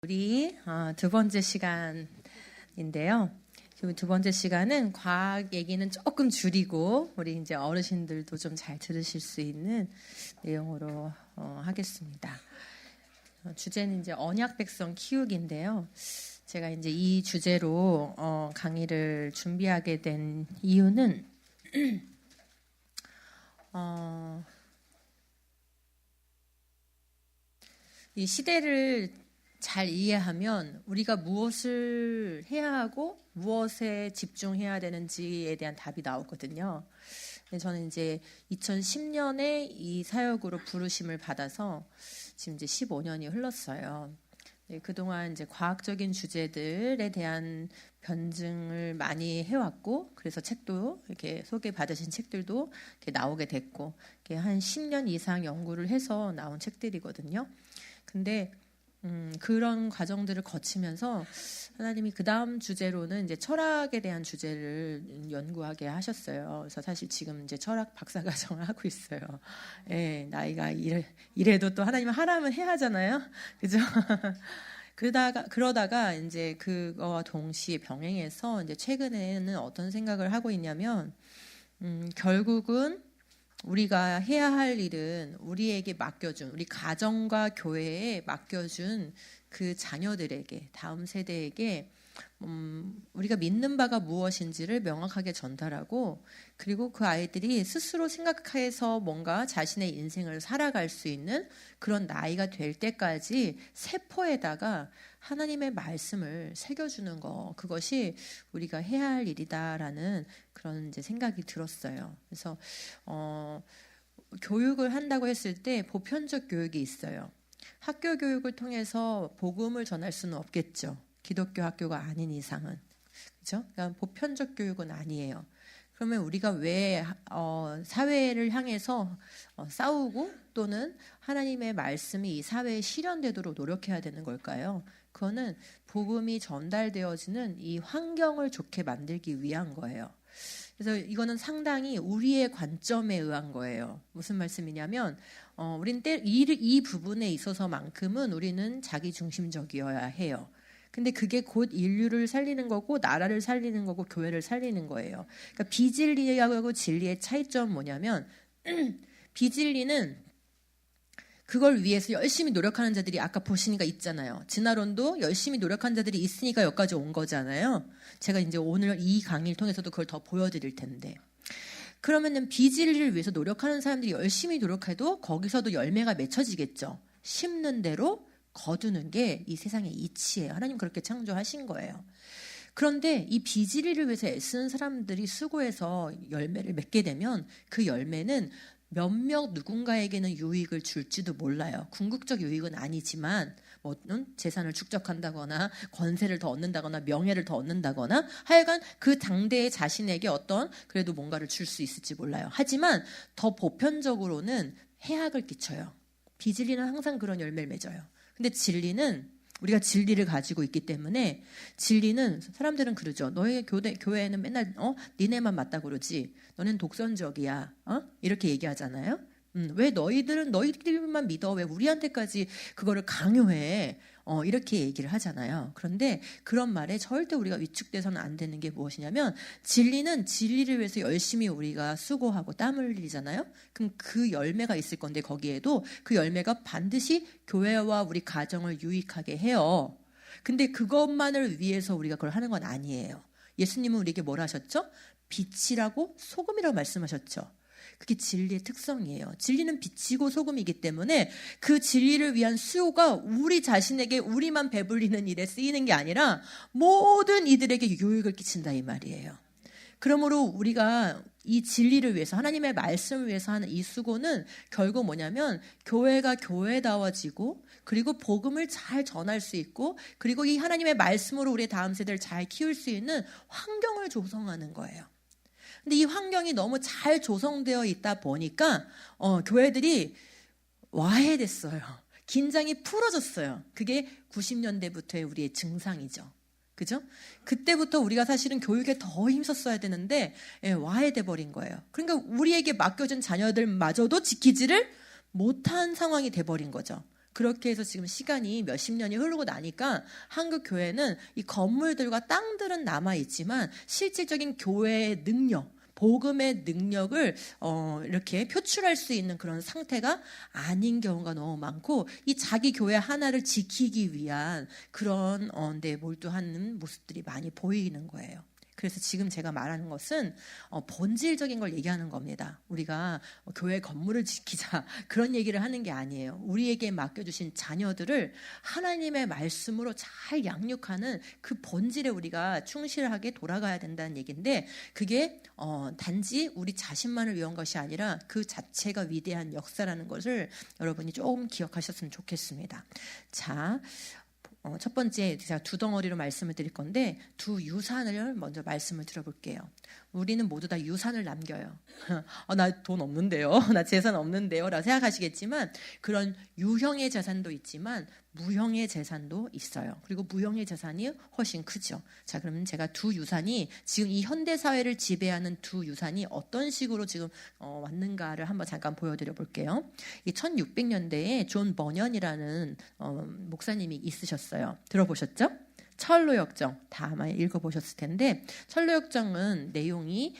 우리 두 번째 시간인데요. 두 번째 시간은 과학 얘기는 조금 줄이고 우리 이제 어르신들도 좀 잘 들으실 수 있는 내용으로 하겠습니다. 주제는 이제 언약 백성 키우기인데요. 제가 이제 이 주제로 강의를 준비하게 된 이유는 이 시대를 잘 이해하면 우리가 무엇을 해야 하고 무엇에 집중해야 되는지에 대한 답이 나오거든요. 저는 이제 2010년에 이 사역으로 부르심을 받아서 지금 이제 15년이 흘렀어요. 그동안 이제 과학적인 주제들에 대한 변증을 많이 해왔고, 그래서 책도 이렇게 소개받으신 책들도 이렇게 나오게 됐고, 이렇게 한 10년 이상 연구를 해서 나온 책들이거든요. 근데 그런 과정들을 거치면서 하나님이 그 다음 주제로는 이제 철학에 대한 주제를 연구하게 하셨어요. 그래서 사실 지금 이제 철학 박사과정을 하고 있어요. 예, 나이가 이래도 또 하나님은 하라면 해야 하잖아요. 그죠? 그러다가 이제 그거와 동시에 병행해서 이제 최근에는 어떤 생각을 하고 있냐면, 결국은 우리가 해야 할 일은 우리에게 맡겨준, 우리 가정과 교회에 맡겨준 그 자녀들에게, 다음 세대에게 우리가 믿는 바가 무엇인지를 명확하게 전달하고, 그리고 그 아이들이 스스로 생각해서 뭔가 자신의 인생을 살아갈 수 있는 그런 나이가 될 때까지 세포에다가 하나님의 말씀을 새겨주는 거, 그것이 우리가 해야 할 일이다라는 그런 이제 생각이 들었어요. 그래서 교육을 한다고 했을 때 보편적 교육이 있어요. 학교 교육을 통해서 복음을 전할 수는 없겠죠. 기독교 학교가 아닌 이상은. 그렇죠? 그러니까 보편적 교육은 아니에요. 그러면 우리가 왜 사회를 향해서 싸우고 또는 하나님의 말씀이 이 사회에 실현되도록 노력해야 되는 걸까요? 그거는 복음이 전달되어지는 이 환경을 좋게 만들기 위한 거예요. 그래서 이거는 상당히 우리의 관점에 의한 거예요. 무슨 말씀이냐면 우린 이 부분에 있어서만큼은 우리는 자기중심적이어야 해요. 근데 그게 곧 인류를 살리는 거고 나라를 살리는 거고 교회를 살리는 거예요. 그러니까 비진리하고 진리의 차이점은 뭐냐면 비진리는 그걸 위해서 열심히 노력하는 자들이 아까 보시니까 있잖아요. 진화론도 열심히 노력한 자들이 있으니까 여기까지 온 거잖아요. 제가 이제 오늘 이 강의를 통해서도 그걸 더 보여드릴 텐데. 그러면은 비진리를 위해서 노력하는 사람들이 열심히 노력해도 거기서도 열매가 맺혀지겠죠. 심는 대로 거두는 게 이 세상의 이치예요. 하나님 그렇게 창조하신 거예요. 그런데 이 비진리를 위해서 애쓰는 사람들이 수고해서 열매를 맺게 되면 그 열매는 몇몇 누군가에게는 유익을 줄지도 몰라요. 궁극적 유익은 아니지만 뭐 재산을 축적한다거나 권세를 더 얻는다거나 명예를 더 얻는다거나 하여간 그 당대의 자신에게 어떤 그래도 뭔가를 줄 수 있을지 몰라요. 하지만 더 보편적으로는 해악을 끼쳐요. 비진리는 항상 그런 열매를 맺어요. 근데 진리는 우리가 진리를 가지고 있기 때문에 진리는 사람들은 그러죠. 너희 교회에는 맨날 니네만 맞다고 그러지. 너는 독선적이야. 이렇게 얘기하잖아요. 왜 너희들만 믿어? 왜 우리한테까지 그거를 강요해? 이렇게 얘기를 하잖아요. 그런데 그런 말에 절대 우리가 위축돼서는 안 되는 게 무엇이냐면 진리는 진리를 위해서 열심히 우리가 수고하고 땀을 흘리잖아요. 그럼 그 열매가 있을 건데 거기에도 그 열매가 반드시 교회와 우리 가정을 유익하게 해요. 근데 그것만을 위해서 우리가 그걸 하는 건 아니에요. 예수님은 우리에게 뭘 하셨죠? 빛이라고 소금이라고 말씀하셨죠. 그게 진리의 특성이에요. 진리는 빛이고 소금이기 때문에 그 진리를 위한 수요가 우리 자신에게 우리만 배불리는 일에 쓰이는 게 아니라 모든 이들에게 유익을 끼친다 이 말이에요. 그러므로 우리가 이 진리를 위해서 하나님의 말씀을 위해서 하는 이 수고는 결국 뭐냐면 교회가 교회다워지고 그리고 복음을 잘 전할 수 있고 그리고 이 하나님의 말씀으로 우리의 다음 세대를 잘 키울 수 있는 환경을 조성하는 거예요. 근데 이 환경이 너무 잘 조성되어 있다 보니까 교회들이 와해됐어요. 긴장이 풀어졌어요. 그게 90년대부터의 우리의 증상이죠. 그죠? 그때부터 우리가 사실은 교육에 더 힘썼어야 되는데 와해돼 버린 거예요. 그러니까 우리에게 맡겨진 자녀들마저도 지키지를 못한 상황이 돼버린 거죠. 그렇게 해서 지금 시간이 몇십 년이 흐르고 나니까 한국 교회는 이 건물들과 땅들은 남아있지만 실질적인 교회의 능력, 복음의 능력을 이렇게 표출할 수 있는 그런 상태가 아닌 경우가 너무 많고, 이 자기 교회 하나를 지키기 위한 그런 데 몰두하는 모습들이 많이 보이는 거예요. 그래서 지금 제가 말하는 것은 본질적인 걸 얘기하는 겁니다. 우리가 교회 건물을 지키자 그런 얘기를 하는 게 아니에요. 우리에게 맡겨주신 자녀들을 하나님의 말씀으로 잘 양육하는 그 본질에 우리가 충실하게 돌아가야 된다는 얘기인데, 그게 단지 우리 자신만을 위한 것이 아니라 그 자체가 위대한 역사라는 것을 여러분이 조금 기억하셨으면 좋겠습니다. 자, 첫 번째 제가 두 덩어리로 말씀을 드릴 건데, 두 유산을 먼저 말씀을 드려볼게요. 우리는 모두 다 유산을 남겨요. 나 돈 없는데요, 나 재산 없는데요 라고 생각하시겠지만, 그런 유형의 재산도 있지만 무형의 재산도 있어요. 그리고 무형의 재산이 훨씬 크죠. 자, 그러면 제가 두 유산이, 지금 이 현대 사회를 지배하는 두 유산이 어떤 식으로 지금 왔는가를 한번 잠깐 보여드려 볼게요. 이 1600년대에 존 버년이라는 목사님이 있으셨어요. 들어보셨죠? 철로역정 다 아마 읽어보셨을 텐데, 철로역정은 내용이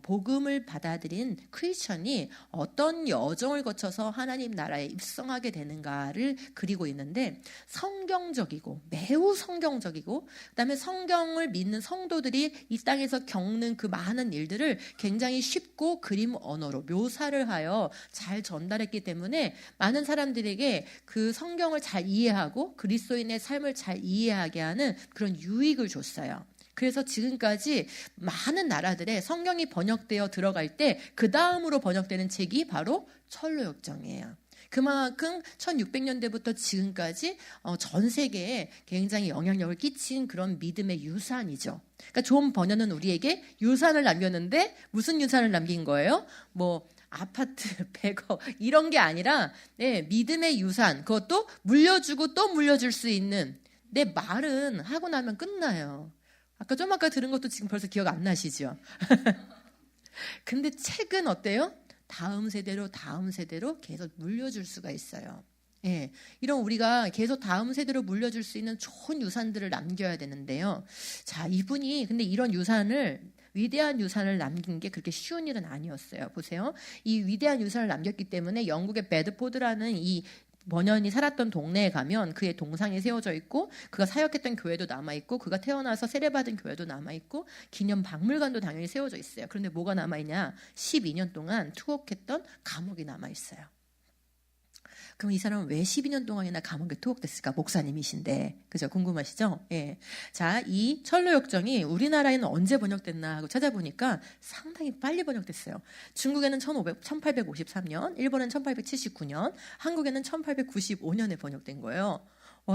복음을 받아들인 크리스천이 어떤 여정을 거쳐서 하나님 나라에 입성하게 되는가를 그리고 있는데, 성경적이고 매우 성경적이고, 그다음에 성경을 믿는 성도들이 이 땅에서 겪는 그 많은 일들을 굉장히 쉽고 그림 언어로 묘사를 하여 잘 전달했기 때문에 많은 사람들에게 그 성경을 잘 이해하고 그리스도인의 삶을 잘 이해하게 하는 그런 유익을 줬어요. 그래서 지금까지 많은 나라들의 성경이 번역되어 들어갈 때 그 다음으로 번역되는 책이 바로 철로역정이에요. 그만큼 1600년대부터 지금까지 전 세계에 굉장히 영향력을 끼친 그런 믿음의 유산이죠. 그러니까 존 버년은 우리에게 유산을 남겼는데, 무슨 유산을 남긴 거예요? 뭐 아파트 100억 이런 게 아니라 믿음의 유산, 그것도 물려주고 또 물려줄 수 있는. 내 말은 하고 나면 끝나요. 아까 들은 것도 지금 벌써 기억 안 나시죠? 근데 책은 어때요? 다음 세대로 계속 물려줄 수가 있어요. 예, 이런 우리가 계속 다음 세대로 물려줄 수 있는 좋은 유산들을 남겨야 되는데요. 자, 이분이 근데 이런 위대한 유산을 남긴 게 그렇게 쉬운 일은 아니었어요. 보세요. 이 위대한 유산을 남겼기 때문에 영국의 베드포드라는 이 버년이 살았던 동네에 가면 그의 동상이 세워져 있고, 그가 사역했던 교회도 남아있고, 그가 태어나서 세례받은 교회도 남아있고, 기념 박물관도 당연히 세워져 있어요. 그런데 뭐가 남아있냐? 12년 동안 투옥했던 감옥이 남아있어요. 그럼 이 사람은 왜 12년 동안이나 감옥에 투옥됐을까? 목사님이신데. 그죠? 궁금하시죠? 예. 자, 이 철로역정이 우리나라에는 언제 번역됐나 하고 찾아보니까 상당히 빨리 번역됐어요. 중국에는 1853년, 일본은 1879년, 한국에는 1895년에 번역된 거예요.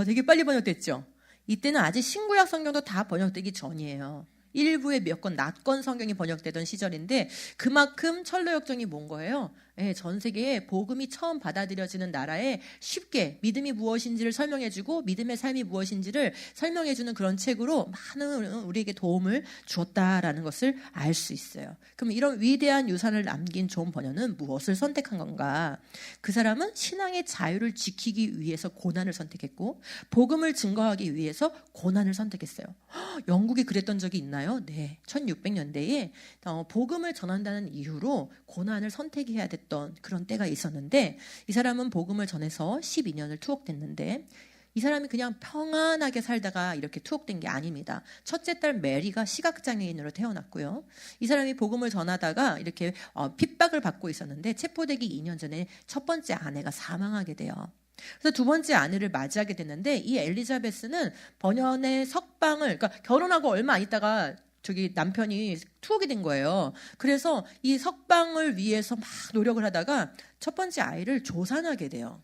되게 빨리 번역됐죠? 이때는 아직 신구약 성경도 다 번역되기 전이에요. 일부의 몇 권 낫건 성경이 번역되던 시절인데, 그만큼 철로역정이 뭔 거예요? 전 세계에 복음이 처음 받아들여지는 나라에 쉽게 믿음이 무엇인지를 설명해주고 믿음의 삶이 무엇인지를 설명해주는 그런 책으로 많은 우리에게 도움을 주었다라는 것을 알 수 있어요. 그럼 이런 위대한 유산을 남긴 존 버년은 무엇을 선택한 건가? 그 사람은 신앙의 자유를 지키기 위해서 고난을 선택했고, 복음을 증거하기 위해서 고난을 선택했어요. 영국이 그랬던 적이 있나요? 네, 1600년대에 복음을 전한다는 이유로 고난을 선택해야 됐던 그런 때가 있었는데, 이 사람은 복음을 전해서 12년을 투옥됐는데, 이 사람이 그냥 평안하게 살다가 이렇게 투옥된 게 아닙니다. 첫째 딸 메리가 시각장애인으로 태어났고요. 이 사람이 복음을 전하다가 이렇게 핍박을 받고 있었는데, 체포되기 2년 전에 첫 번째 아내가 사망하게 돼요. 그래서 두 번째 아내를 맞이하게 됐는데, 이 엘리자베스는 번연의 석방을, 그러니까 결혼하고 얼마 안 있다가 남편이 투옥이 된 거예요. 그래서 이 석방을 위해서 막 노력을 하다가 첫 번째 아이를 조산하게 돼요.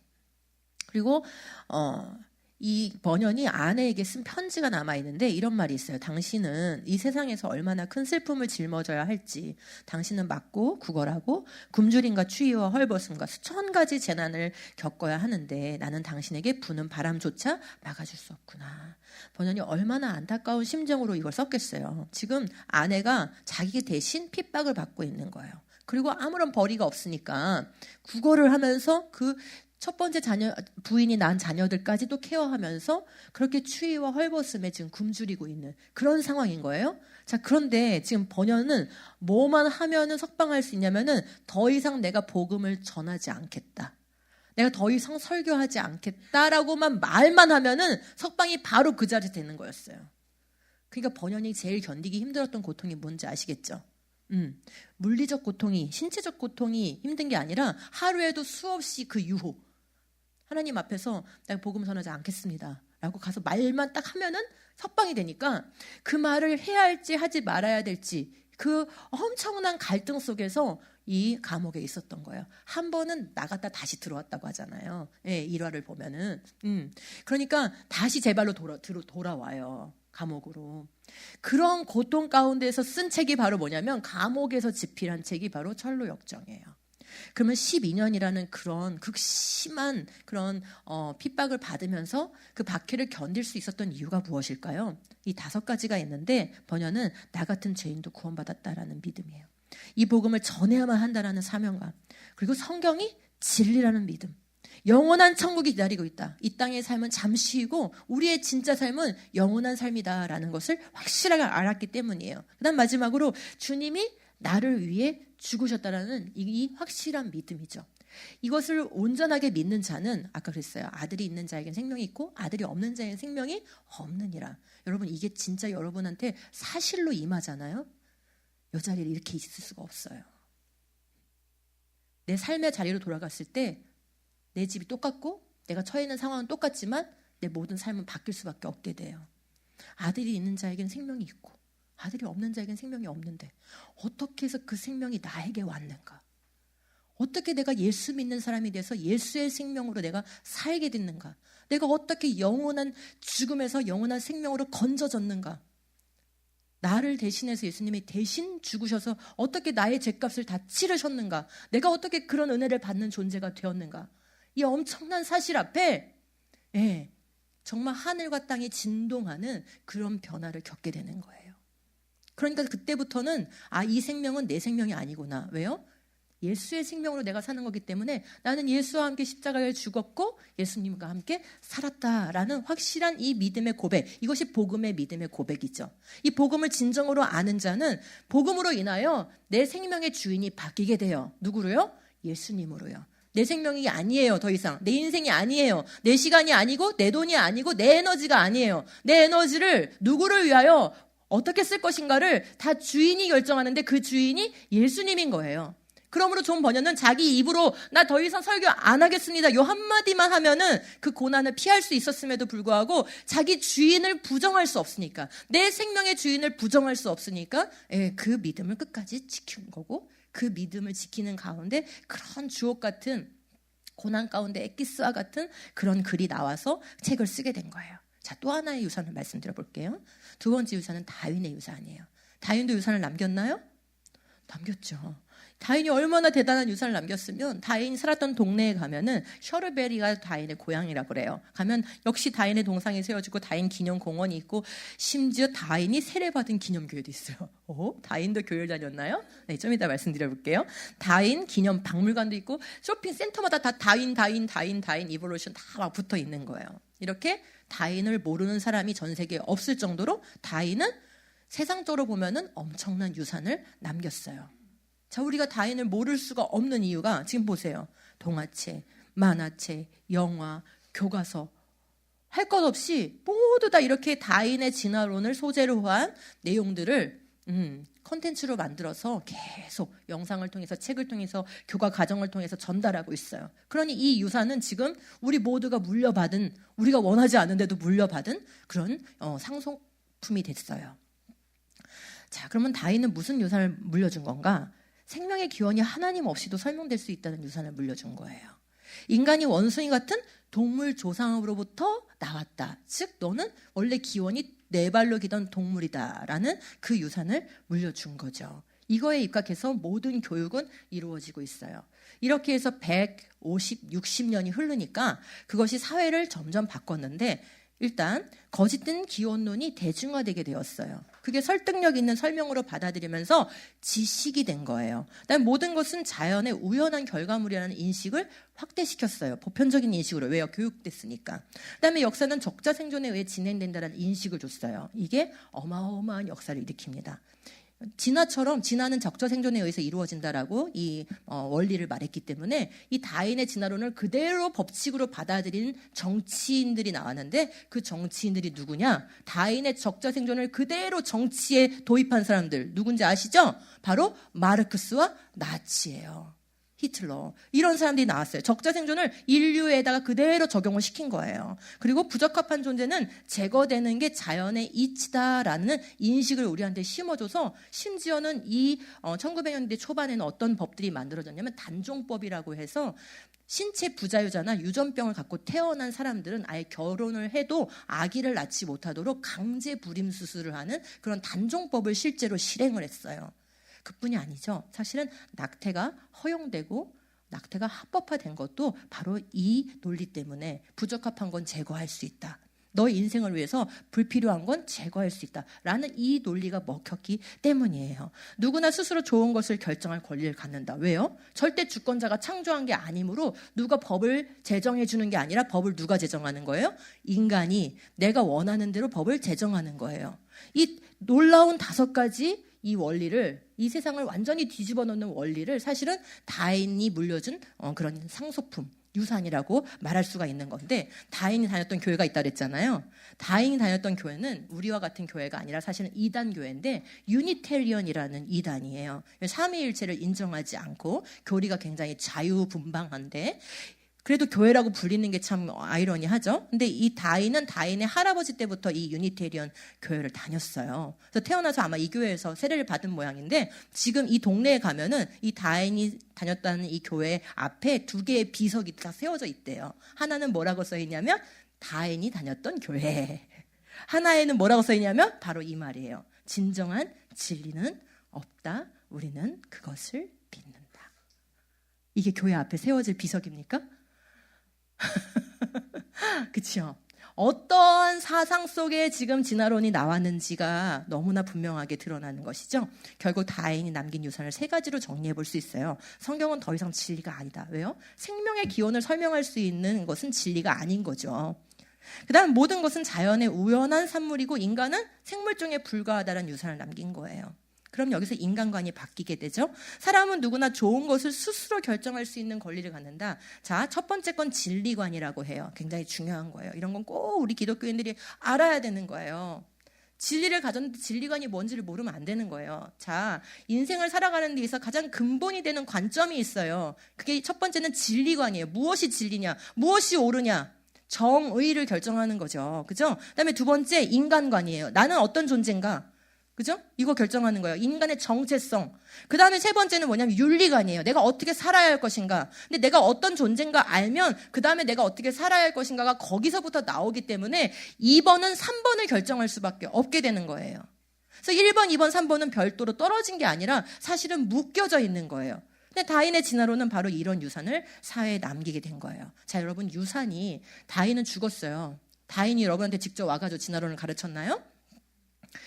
그리고 이 번연이 아내에게 쓴 편지가 남아있는데 이런 말이 있어요. 당신은 이 세상에서 얼마나 큰 슬픔을 짊어져야 할지, 당신은 맞고 구걸하고 굶주림과 추위와 헐벗음과 수천 가지 재난을 겪어야 하는데 나는 당신에게 부는 바람조차 막아줄 수 없구나. 번연이 얼마나 안타까운 심정으로 이걸 썼겠어요. 지금 아내가 자기 대신 핍박을 받고 있는 거예요. 그리고 아무런 벌이가 없으니까 구걸을 하면서 그 첫 번째 부인이 낳은 자녀들까지도 케어하면서 그렇게 추위와 헐벗음에 지금 굶주리고 있는 그런 상황인 거예요. 자, 그런데 지금 번연은 뭐만 하면은 석방할 수 있냐면은 더 이상 내가 복음을 전하지 않겠다. 내가 더 이상 설교하지 않겠다라고만 말만 하면은 석방이 바로 그 자리에 되는 거였어요. 그러니까 번연이 제일 견디기 힘들었던 고통이 뭔지 아시겠죠? 물리적 고통이, 신체적 고통이 힘든 게 아니라 하루에도 수없이 그 유혹. 하나님 앞에서 내가 복음 전하지 않겠습니다 라고 가서 말만 딱 하면은 석방이 되니까 그 말을 해야 할지 하지 말아야 될지 그 엄청난 갈등 속에서 이 감옥에 있었던 거예요. 한 번은 나갔다 다시 들어왔다고 하잖아요. 예, 일화를 보면은. 그러니까 다시 제 발로 돌아와요. 감옥으로. 그런 고통 가운데서 쓴 책이 바로 뭐냐면 감옥에서 집필한 책이 바로 철로역정이에요. 그러면 12년이라는 그런 극심한 그런 핍박을 받으면서 그 박해를 견딜 수 있었던 이유가 무엇일까요? 이 5가지가 있는데 번연은 나 같은 죄인도 구원받았다라는 믿음이에요. 이 복음을 전해야만 한다라는 사명감, 그리고 성경이 진리라는 믿음, 영원한 천국이 기다리고 있다. 이 땅의 삶은 잠시이고 우리의 진짜 삶은 영원한 삶이다라는 것을 확실하게 알았기 때문이에요. 그다음 마지막으로 주님이 나를 위해 죽으셨다라는 이 확실한 믿음이죠. 이것을 온전하게 믿는 자는 아까 그랬어요. 아들이 있는 자에겐 생명이 있고 아들이 없는 자에겐 생명이 없느니라. 여러분 이게 진짜 여러분한테 사실로 임하잖아요. 이 자리에 이렇게 있을 수가 없어요. 내 삶의 자리로 돌아갔을 때 내 집이 똑같고 내가 처해 있는 상황은 똑같지만 내 모든 삶은 바뀔 수밖에 없게 돼요. 아들이 있는 자에겐 생명이 있고 아들이 없는 자에겐 생명이 없는데 어떻게 해서 그 생명이 나에게 왔는가? 어떻게 내가 예수 믿는 사람이 돼서 예수의 생명으로 내가 살게 됐는가? 내가 어떻게 영원한 죽음에서 영원한 생명으로 건져졌는가? 나를 대신해서 예수님이 대신 죽으셔서 어떻게 나의 죗값을 다 치르셨는가? 내가 어떻게 그런 은혜를 받는 존재가 되었는가? 이 엄청난 사실 앞에 정말 하늘과 땅이 진동하는 그런 변화를 겪게 되는 거예요. 그러니까 그때부터는 이 생명은 내 생명이 아니구나. 왜요? 예수의 생명으로 내가 사는 거기 때문에 나는 예수와 함께 십자가에 죽었고 예수님과 함께 살았다라는 확실한 이 믿음의 고백, 이것이 복음의 믿음의 고백이죠. 이 복음을 진정으로 아는 자는 복음으로 인하여 내 생명의 주인이 바뀌게 돼요. 누구로요? 예수님으로요. 내 생명이 아니에요. 더 이상 내 인생이 아니에요. 내 시간이 아니고 내 돈이 아니고 내 에너지가 아니에요. 내 에너지를 누구를 위하여 어떻게 쓸 것인가를 다 주인이 결정하는데 그 주인이 예수님인 거예요. 그러므로 존 번연은 자기 입으로 나 더 이상 설교 안 하겠습니다. 요 한마디만 하면은 그 고난을 피할 수 있었음에도 불구하고 자기 주인을 부정할 수 없으니까, 내 생명의 주인을 부정할 수 없으니까 그 믿음을 끝까지 지킨 거고, 그 믿음을 지키는 가운데 그런 주옥 같은 고난 가운데 엑기스와 같은 그런 글이 나와서 책을 쓰게 된 거예요. 자, 또 하나의 유산을 말씀드려 볼게요. 두 번째 유산은 다윈의 유산이에요. 다윈도 유산을 남겼나요? 남겼죠. 다윈이 얼마나 대단한 유산을 남겼으면 다윈이 살았던 동네에 가면은 셔르베리가 다윈의 고향이라고 그래요. 가면 역시 다윈의 동상이 세워지고 다윈 기념 공원이 있고 심지어 다윈이 세례받은 기념교회도 있어요. 다윈도 교회를 다녔나요? 네, 좀 이따 말씀드려 볼게요. 다윈 기념 박물관도 있고 쇼핑센터마다 다 다윈 이볼루션 다 막 붙어 있는 거예요. 이렇게 다윈을 모르는 사람이 전 세계에 없을 정도로 다윈은 세상적으로 보면은 엄청난 유산을 남겼어요. 자, 우리가 다윈을 모를 수가 없는 이유가 지금 보세요. 동화책, 만화책, 영화, 교과서 할 것 없이 모두 다 이렇게 다윈의 진화론을 소재로 한 내용들을 콘텐츠로 만들어서 계속 영상을 통해서, 책을 통해서, 교과 과정을 통해서 전달하고 있어요. 그러니 이 유산은 지금 우리 모두가 물려받은, 우리가 원하지 않은데도 물려받은 그런 상속품이 됐어요. 자, 그러면 다윈은 무슨 유산을 물려준 건가? 생명의 기원이 하나님 없이도 설명될 수 있다는 유산을 물려준 거예요. 인간이 원숭이 같은 동물 조상으로부터 나왔다. 즉 너는 원래 기원이 네 발로 기던 동물이다라는 그 유산을 물려준 거죠. 이거에 입각해서 모든 교육은 이루어지고 있어요. 이렇게 해서 150, 60년이 흐르니까 그것이 사회를 점점 바꿨는데 일단 거짓된 기원론이 대중화되게 되었어요. 그게 설득력 있는 설명으로 받아들이면서 지식이 된 거예요. 그다음에 모든 것은 자연의 우연한 결과물이라는 인식을 확대시켰어요. 보편적인 인식으로. 왜요? 교육됐으니까. 그다음에 역사는 적자 생존에 의해 진행된다는 인식을 줬어요. 이게 어마어마한 역사를 일으킵니다. 진화는 적자 생존에 의해서 이루어진다라고 이 원리를 말했기 때문에 이 다윈의 진화론을 그대로 법칙으로 받아들인 정치인들이 나왔는데 그 정치인들이 누구냐? 다윈의 적자 생존을 그대로 정치에 도입한 사람들 누군지 아시죠? 바로 마르크스와 나치예요. 히틀러. 이런 사람들이 나왔어요. 적자 생존을 인류에다가 그대로 적용을 시킨 거예요. 그리고 부적합한 존재는 제거되는 게 자연의 이치다라는 인식을 우리한테 심어줘서 심지어는 이 1900년대 초반에는 어떤 법들이 만들어졌냐면 단종법이라고 해서 신체 부자유자나 유전병을 갖고 태어난 사람들은 아예 결혼을 해도 아기를 낳지 못하도록 강제 불임 수술을 하는 그런 단종법을 실제로 실행을 했어요. 그뿐이 아니죠. 사실은 낙태가 허용되고 낙태가 합법화된 것도 바로 이 논리 때문에 부적합한 건 제거할 수 있다. 너의 인생을 위해서 불필요한 건 제거할 수 있다라는 이 논리가 먹혔기 때문이에요. 누구나 스스로 좋은 것을 결정할 권리를 갖는다. 왜요? 절대 주권자가 창조한 게 아니므로 누가 법을 제정해 주는 게 아니라 법을 누가 제정하는 거예요? 인간이 내가 원하는 대로 법을 제정하는 거예요. 이 놀라운 5가지 이 원리를, 이 세상을 완전히 뒤집어 놓는 원리를 사실은 다윈이 물려준 그런 상소품, 유산이라고 말할 수가 있는 건데, 다윈이 다녔던 교회가 있다 그랬잖아요. 다윈이 다녔던 교회는 우리와 같은 교회가 아니라 사실은 이단 교회인데 유니테리언이라는 이단이에요. 삼위일체를 인정하지 않고 교리가 굉장히 자유분방한데 그래도 교회라고 불리는 게 참 아이러니하죠. 근데 이 다윈은 다윈의 할아버지 때부터 이 유니테리언 교회를 다녔어요. 그래서 태어나서 아마 이 교회에서 세례를 받은 모양인데 지금 이 동네에 가면은 이 다윈이 다녔다는 이 교회 앞에 2개의 비석이 딱 세워져 있대요. 하나는 뭐라고 써 있냐면 다윈이 다녔던 교회. 하나에는 뭐라고 써 있냐면 바로 이 말이에요. 진정한 진리는 없다. 우리는 그것을 믿는다. 이게 교회 앞에 세워질 비석입니까? 그렇죠. 어떤 사상 속에 지금 진화론이 나왔는지가 너무나 분명하게 드러나는 것이죠. 결국 다윈이 남긴 유산을 3가지로 정리해 볼 수 있어요. 성경은 더 이상 진리가 아니다. 왜요? 생명의 기원을 설명할 수 있는 것은 진리가 아닌 거죠. 그 다음 모든 것은 자연의 우연한 산물이고 인간은 생물종에 불과하다는 유산을 남긴 거예요. 그럼 여기서 인간관이 바뀌게 되죠. 사람은 누구나 좋은 것을 스스로 결정할 수 있는 권리를 갖는다. 자, 첫 번째 건 진리관이라고 해요. 굉장히 중요한 거예요. 이런 건 꼭 우리 기독교인들이 알아야 되는 거예요. 진리를 가졌는데 진리관이 뭔지를 모르면 안 되는 거예요. 자, 인생을 살아가는 데 있어서 가장 근본이 되는 관점이 있어요. 그게 첫 번째는 진리관이에요. 무엇이 진리냐? 무엇이 옳으냐? 정의를 결정하는 거죠. 그죠? 그다음에 2번째 인간관이에요. 나는 어떤 존재인가? 그죠? 이거 결정하는 거예요. 인간의 정체성. 그 다음에 3번째는 뭐냐면 윤리관이에요. 내가 어떻게 살아야 할 것인가. 근데 내가 어떤 존재인가 알면 그 다음에 내가 어떻게 살아야 할 것인가가 거기서부터 나오기 때문에 2번은 3번을 결정할 수밖에 없게 되는 거예요. 그래서 1번, 2번, 3번은 별도로 떨어진 게 아니라 사실은 묶여져 있는 거예요. 근데 다윈의 진화론은 바로 이런 유산을 사회에 남기게 된 거예요. 자, 여러분 유산이 다윈은 죽었어요. 다윈이 여러분한테 직접 와가지고 진화론을 가르쳤나요?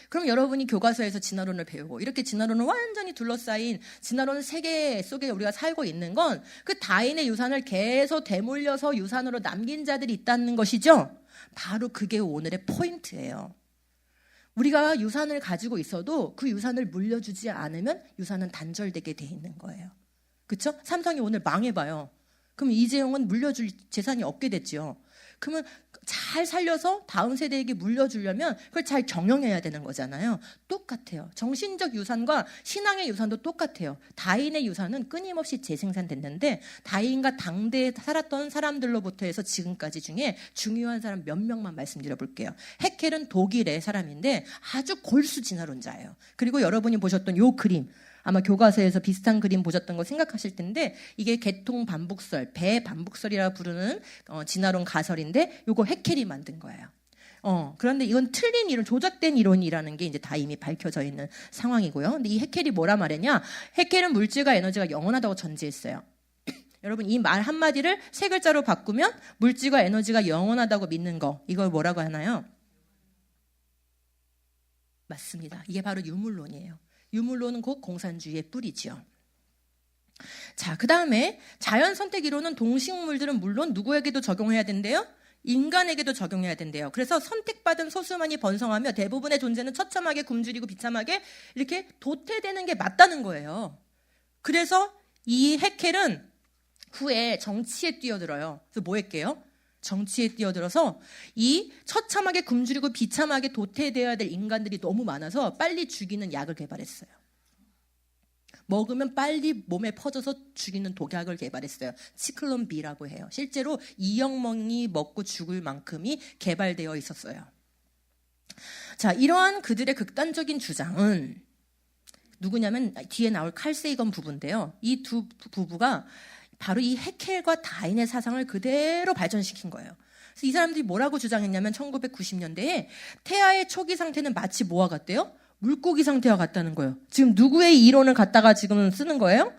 그럼 여러분이 교과서에서 진화론을 배우고 이렇게 진화론을 완전히 둘러싸인 진화론 세계 속에 우리가 살고 있는 건 그 다윈의 유산을 계속 되물려서 유산으로 남긴 자들이 있다는 것이죠. 바로 그게 오늘의 포인트예요. 우리가 유산을 가지고 있어도 그 유산을 물려주지 않으면 유산은 단절되게 돼 있는 거예요. 그렇죠? 삼성이 오늘 망해봐요. 그럼 이재용은 물려줄 재산이 없게 됐죠. 그러면 잘 살려서 다음 세대에게 물려주려면 그걸 잘 경영해야 되는 거잖아요. 똑같아요. 정신적 유산과 신앙의 유산도 똑같아요. 다윈의 유산은 끊임없이 재생산됐는데 다윈과 당대에 살았던 사람들로부터 해서 지금까지 중에 중요한 사람 몇 명만 말씀드려 볼게요. 헤켈은 독일의 사람인데 아주 골수 진화론자예요. 그리고 여러분이 보셨던 요 그림 아마 교과서에서 비슷한 그림 보셨던 거 생각하실 텐데 이게 개통 반복설, 배 반복설이라 부르는 진화론 가설인데 요거 헤켈이 만든 거예요. 그런데 이건 틀린 이론, 조작된 이론이라는 게 이제 다 이미 밝혀져 있는 상황이고요. 근데 이 헤켈이 뭐라 말했냐? 헤켈은 물질과 에너지가 영원하다고 전제했어요. 여러분 이 말 한마디를 3글자로 바꾸면 물질과 에너지가 영원하다고 믿는 거 이걸 뭐라고 하나요? 맞습니다. 이게 바로 유물론이에요. 유물론은 곧 공산주의의 뿌리죠. 자, 그 다음에 자연 선택 이론은 동식물들은 물론 누구에게도 적용해야 된대요? 인간에게도 적용해야 된대요. 그래서 선택받은 소수만이 번성하며 대부분의 존재는 처참하게 굶주리고 비참하게 이렇게 도태되는 게 맞다는 거예요. 그래서 이 해켈은 후에 정치에 뛰어들어요. 그래서 뭐 할게요? 정치에 뛰어들어서 이 처참하게 굶주리고 비참하게 도태되어야 될 인간들이 너무 많아서 빨리 죽이는 약을 개발했어요. 먹으면 빨리 몸에 퍼져서 죽이는 독약을 개발했어요. 치클론 B라고 해요. 실제로 2억 명이 먹고 죽을 만큼이 개발되어 있었어요. 자, 이러한 그들의 극단적인 주장은 누구냐면 뒤에 나올 칼 세이건 부부인데요. 이 두 부부가 바로 이 해켈과 다인의 사상을 그대로 발전시킨 거예요. 그래서 이 사람들이 뭐라고 주장했냐면 1990년대에 태아의 초기 상태는 마치 뭐와 같대요? 물고기 상태와 같다는 거예요. 지금 누구의 이론을 갖다가 지금 쓰는 거예요?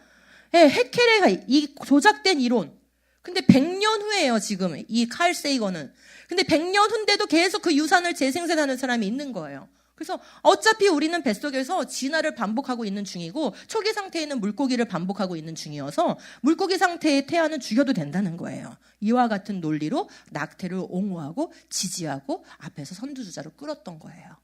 네, 해켈의 이 조작된 이론. 근데 100년 후예요, 지금 이 칼 세이건은. 근데 100년 후인데도 계속 그 유산을 재생산하는 사람이 있는 거예요. 그래서 어차피 우리는 뱃속에서 진화를 반복하고 있는 중이고 초기 상태에 있는 물고기를 반복하고 있는 중이어서 물고기 상태의 태아는 죽여도 된다는 거예요. 이와 같은 논리로 낙태를 옹호하고 지지하고 앞에서 선두주자로 끌었던 거예요.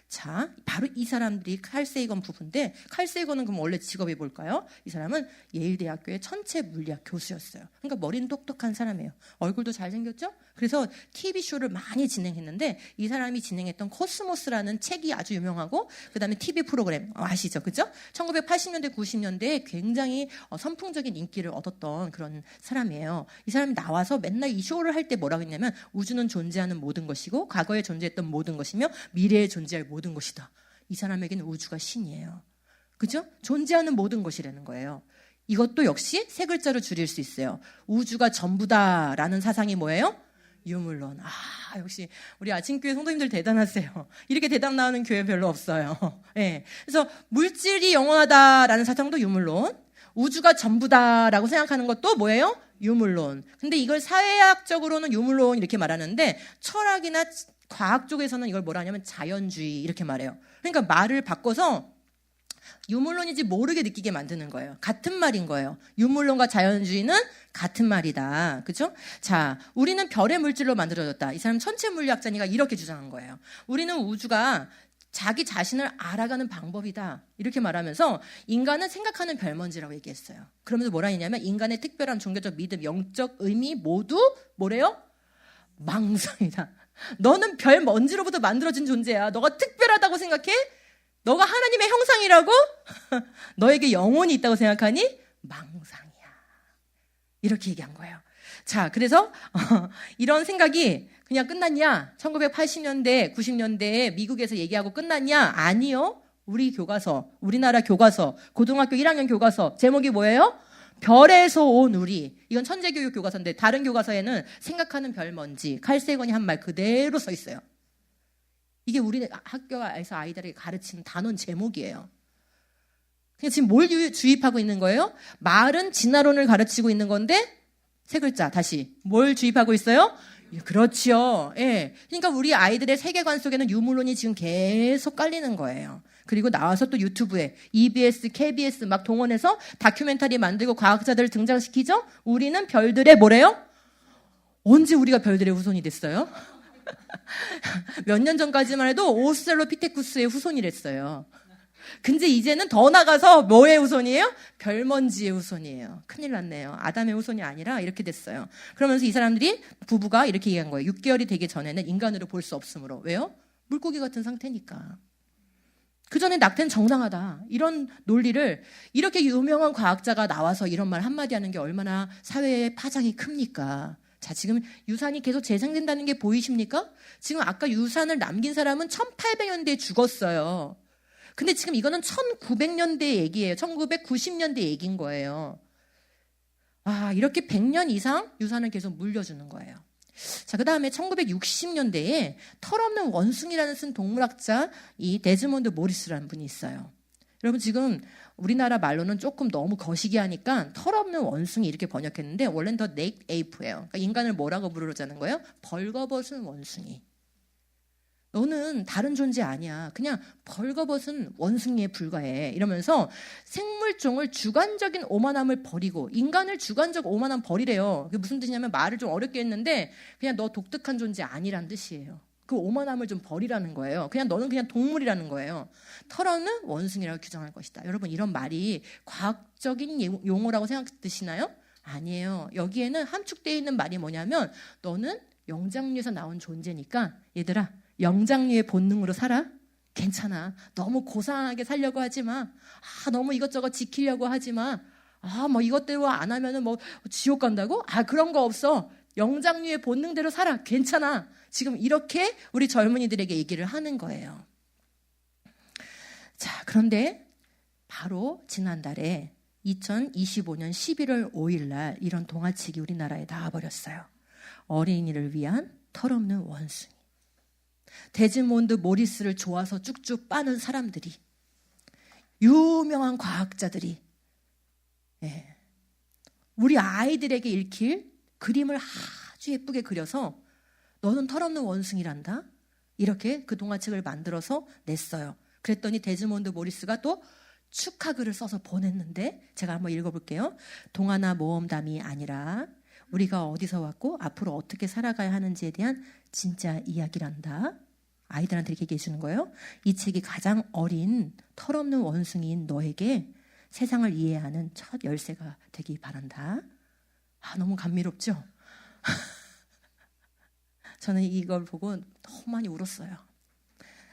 자, 바로 이 사람들이 칼 세이건 부부인데 칼 세이건은 그럼 원래 직업이 뭘까요? 이 사람은 예일대학교의 천체 물리학 교수였어요. 그러니까 머리는 똑똑한 사람이에요. 얼굴도 잘생겼죠? 그래서 TV쇼를 많이 진행했는데 이 사람이 진행했던 코스모스라는 책이 아주 유명하고 그다음에 TV 프로그램 아시죠? 그죠? 1980년대 90년대에 굉장히 선풍적인 인기를 얻었던 그런 사람이에요. 이 사람이 나와서 맨날 이 쇼를 할 때 뭐라고 했냐면 우주는 존재하는 모든 것이고 과거에 존재했던 모든 것이며 미래에 존재할 모든 것이다. 이 사람에게는 우주가 신이에요. 그죠? 존재하는 모든 것이라는 거예요. 이것도 역시 세 글자로 줄일 수 있어요. 우주가 전부다라는 사상이 뭐예요? 유물론. 아, 역시 우리 아침교회 성도님들 대단하세요. 이렇게 대답 나오는 교회 별로 없어요. 네. 그래서 물질이 영원하다라는 사상도 유물론. 우주가 전부다라고 생각하는 것도 뭐예요? 유물론. 근데 이걸 사회학적으로는 유물론 이렇게 말하는데 철학이나 과학 쪽에서는 이걸 뭐라 하냐면 자연주의 이렇게 말해요. 그러니까 말을 바꿔서 유물론인지 모르게 느끼게 만드는 거예요. 같은 말인 거예요. 유물론과 자연주의는 같은 말이다. 그죠? 자, 우리는 별의 물질로 만들어졌다. 이 사람 천체 물리학자니까 이렇게 주장한 거예요. 우리는 우주가 자기 자신을 알아가는 방법이다. 이렇게 말하면서 인간은 생각하는 별먼지라고 얘기했어요. 그러면서 뭐라 했냐면 인간의 특별한 종교적 믿음, 영적 의미 모두 뭐래요? 망상이다. 너는 별 먼지로부터 만들어진 존재야. 너가 특별하다고 생각해? 너가 하나님의 형상이라고? 너에게 영혼이 있다고 생각하니? 망상이야. 이렇게 얘기한 거예요. 자, 그래서 이런 생각이 그냥 끝났냐? 1980년대, 90년대에 미국에서 얘기하고 끝났냐? 아니요. 우리 교과서, 우리나라 교과서, 고등학교 1학년 교과서 제목이 뭐예요? 별에서 온 우리. 이건 천재교육 교과서인데 다른 교과서에는 생각하는 별 먼지, 칼 세이건이 한 말 그대로 써 있어요. 이게 우리 학교에서 아이들에게 가르치는 단원 제목이에요. 그냥 지금 뭘 주입하고 있는 거예요? 말은 진화론을 가르치고 있는 건데 세 글자 다시 뭘 주입하고 있어요? 그렇죠. 예. 그러니까 우리 아이들의 세계관 속에는 유물론이 지금 계속 깔리는 거예요. 그리고 나와서 또 유튜브에 EBS, KBS 막 동원해서 다큐멘터리 만들고 과학자들을 등장시키죠? 우리는 별들의 뭐래요? 언제 우리가 별들의 후손이 됐어요? 몇 년 전까지만 해도 오스트랄로피테쿠스의 후손이랬어요. 근데 이제는 더 나가서 뭐의 후손이에요? 별먼지의 후손이에요. 큰일 났네요. 아담의 후손이 아니라 이렇게 됐어요. 그러면서 이 사람들이 부부가 이렇게 얘기한 거예요. 6개월이 되기 전에는 인간으로 볼 수 없으므로. 왜요? 물고기 같은 상태니까. 그 전에 낙태는 정당하다. 이런 논리를 이렇게 유명한 과학자가 나와서 이런 말 한마디 하는 게 얼마나 사회의 파장이 큽니까? 자, 지금 유산이 계속 재생된다는 게 보이십니까? 지금 아까 유산을 남긴 사람은 1800년대에 죽었어요. 근데 지금 이거는 1900년대 얘기예요. 1990년대 얘기인 거예요. 아, 이렇게 100년 이상 유산을 계속 물려주는 거예요. 자, 그 다음에 1960년대에 털없는 원숭이라는 쓴 동물학자 이 데즈몬드 모리스라는 분이 있어요. 여러분 지금 우리나라 말로는 조금 너무 거시기 하니까 털없는 원숭이 이렇게 번역했는데 원래는 더 naked ape예요. 그러니까 인간을 뭐라고 부르자는 거예요? 벌거벗은 원숭이. 너는 다른 존재 아니야. 그냥 벌거벗은 원숭이에 불과해. 이러면서 생물종을 주관적인 오만함을 버리고 인간을 주관적 오만함 버리래요. 그게 무슨 뜻이냐면 말을 좀 어렵게 했는데 그냥 너 독특한 존재 아니란 뜻이에요. 그 오만함을 좀 버리라는 거예요. 그냥 너는 그냥 동물이라는 거예요. 털없는 원숭이라고 규정할 것이다. 여러분 이런 말이 과학적인 용어라고 생각드시나요? 아니에요. 여기에는 함축되어 있는 말이 뭐냐면 너는 영장류에서 나온 존재니까 얘들아 영장류의 본능으로 살아. 괜찮아. 너무 고상하게 살려고 하지 마. 너무 이것저것 지키려고 하지 마. 뭐 이것대로 안 하면은 뭐 지옥 간다고? 그런 거 없어. 영장류의 본능대로 살아. 괜찮아. 지금 이렇게 우리 젊은이들에게 얘기를 하는 거예요. 자, 그런데 바로 지난달에 2025년 11월 5일 날 이런 동화책이 우리나라에 나와버렸어요. 어린이를 위한 털없는 원숭이. 데즈몬드 모리스를 좋아서 쭉쭉 빠는 사람들이, 유명한 과학자들이 우리 아이들에게 읽힐 그림을 아주 예쁘게 그려서 너는 털없는 원숭이란다. 이렇게 그 동화책을 만들어서 냈어요. 그랬더니 데즈몬드 모리스가 또 축하글을 써서 보냈는데 제가 한번 읽어볼게요. 동화나 모험담이 아니라 우리가 어디서 왔고 앞으로 어떻게 살아가야 하는지에 대한 진짜 이야기란다. 아이들한테 이렇게 얘기해 주는 거예요. 이 책이 가장 어린 털없는 원숭이인 너에게 세상을 이해하는 첫 열쇠가 되기 바란다. 너무 감미롭죠? 저는 이걸 보고 너무 많이 울었어요.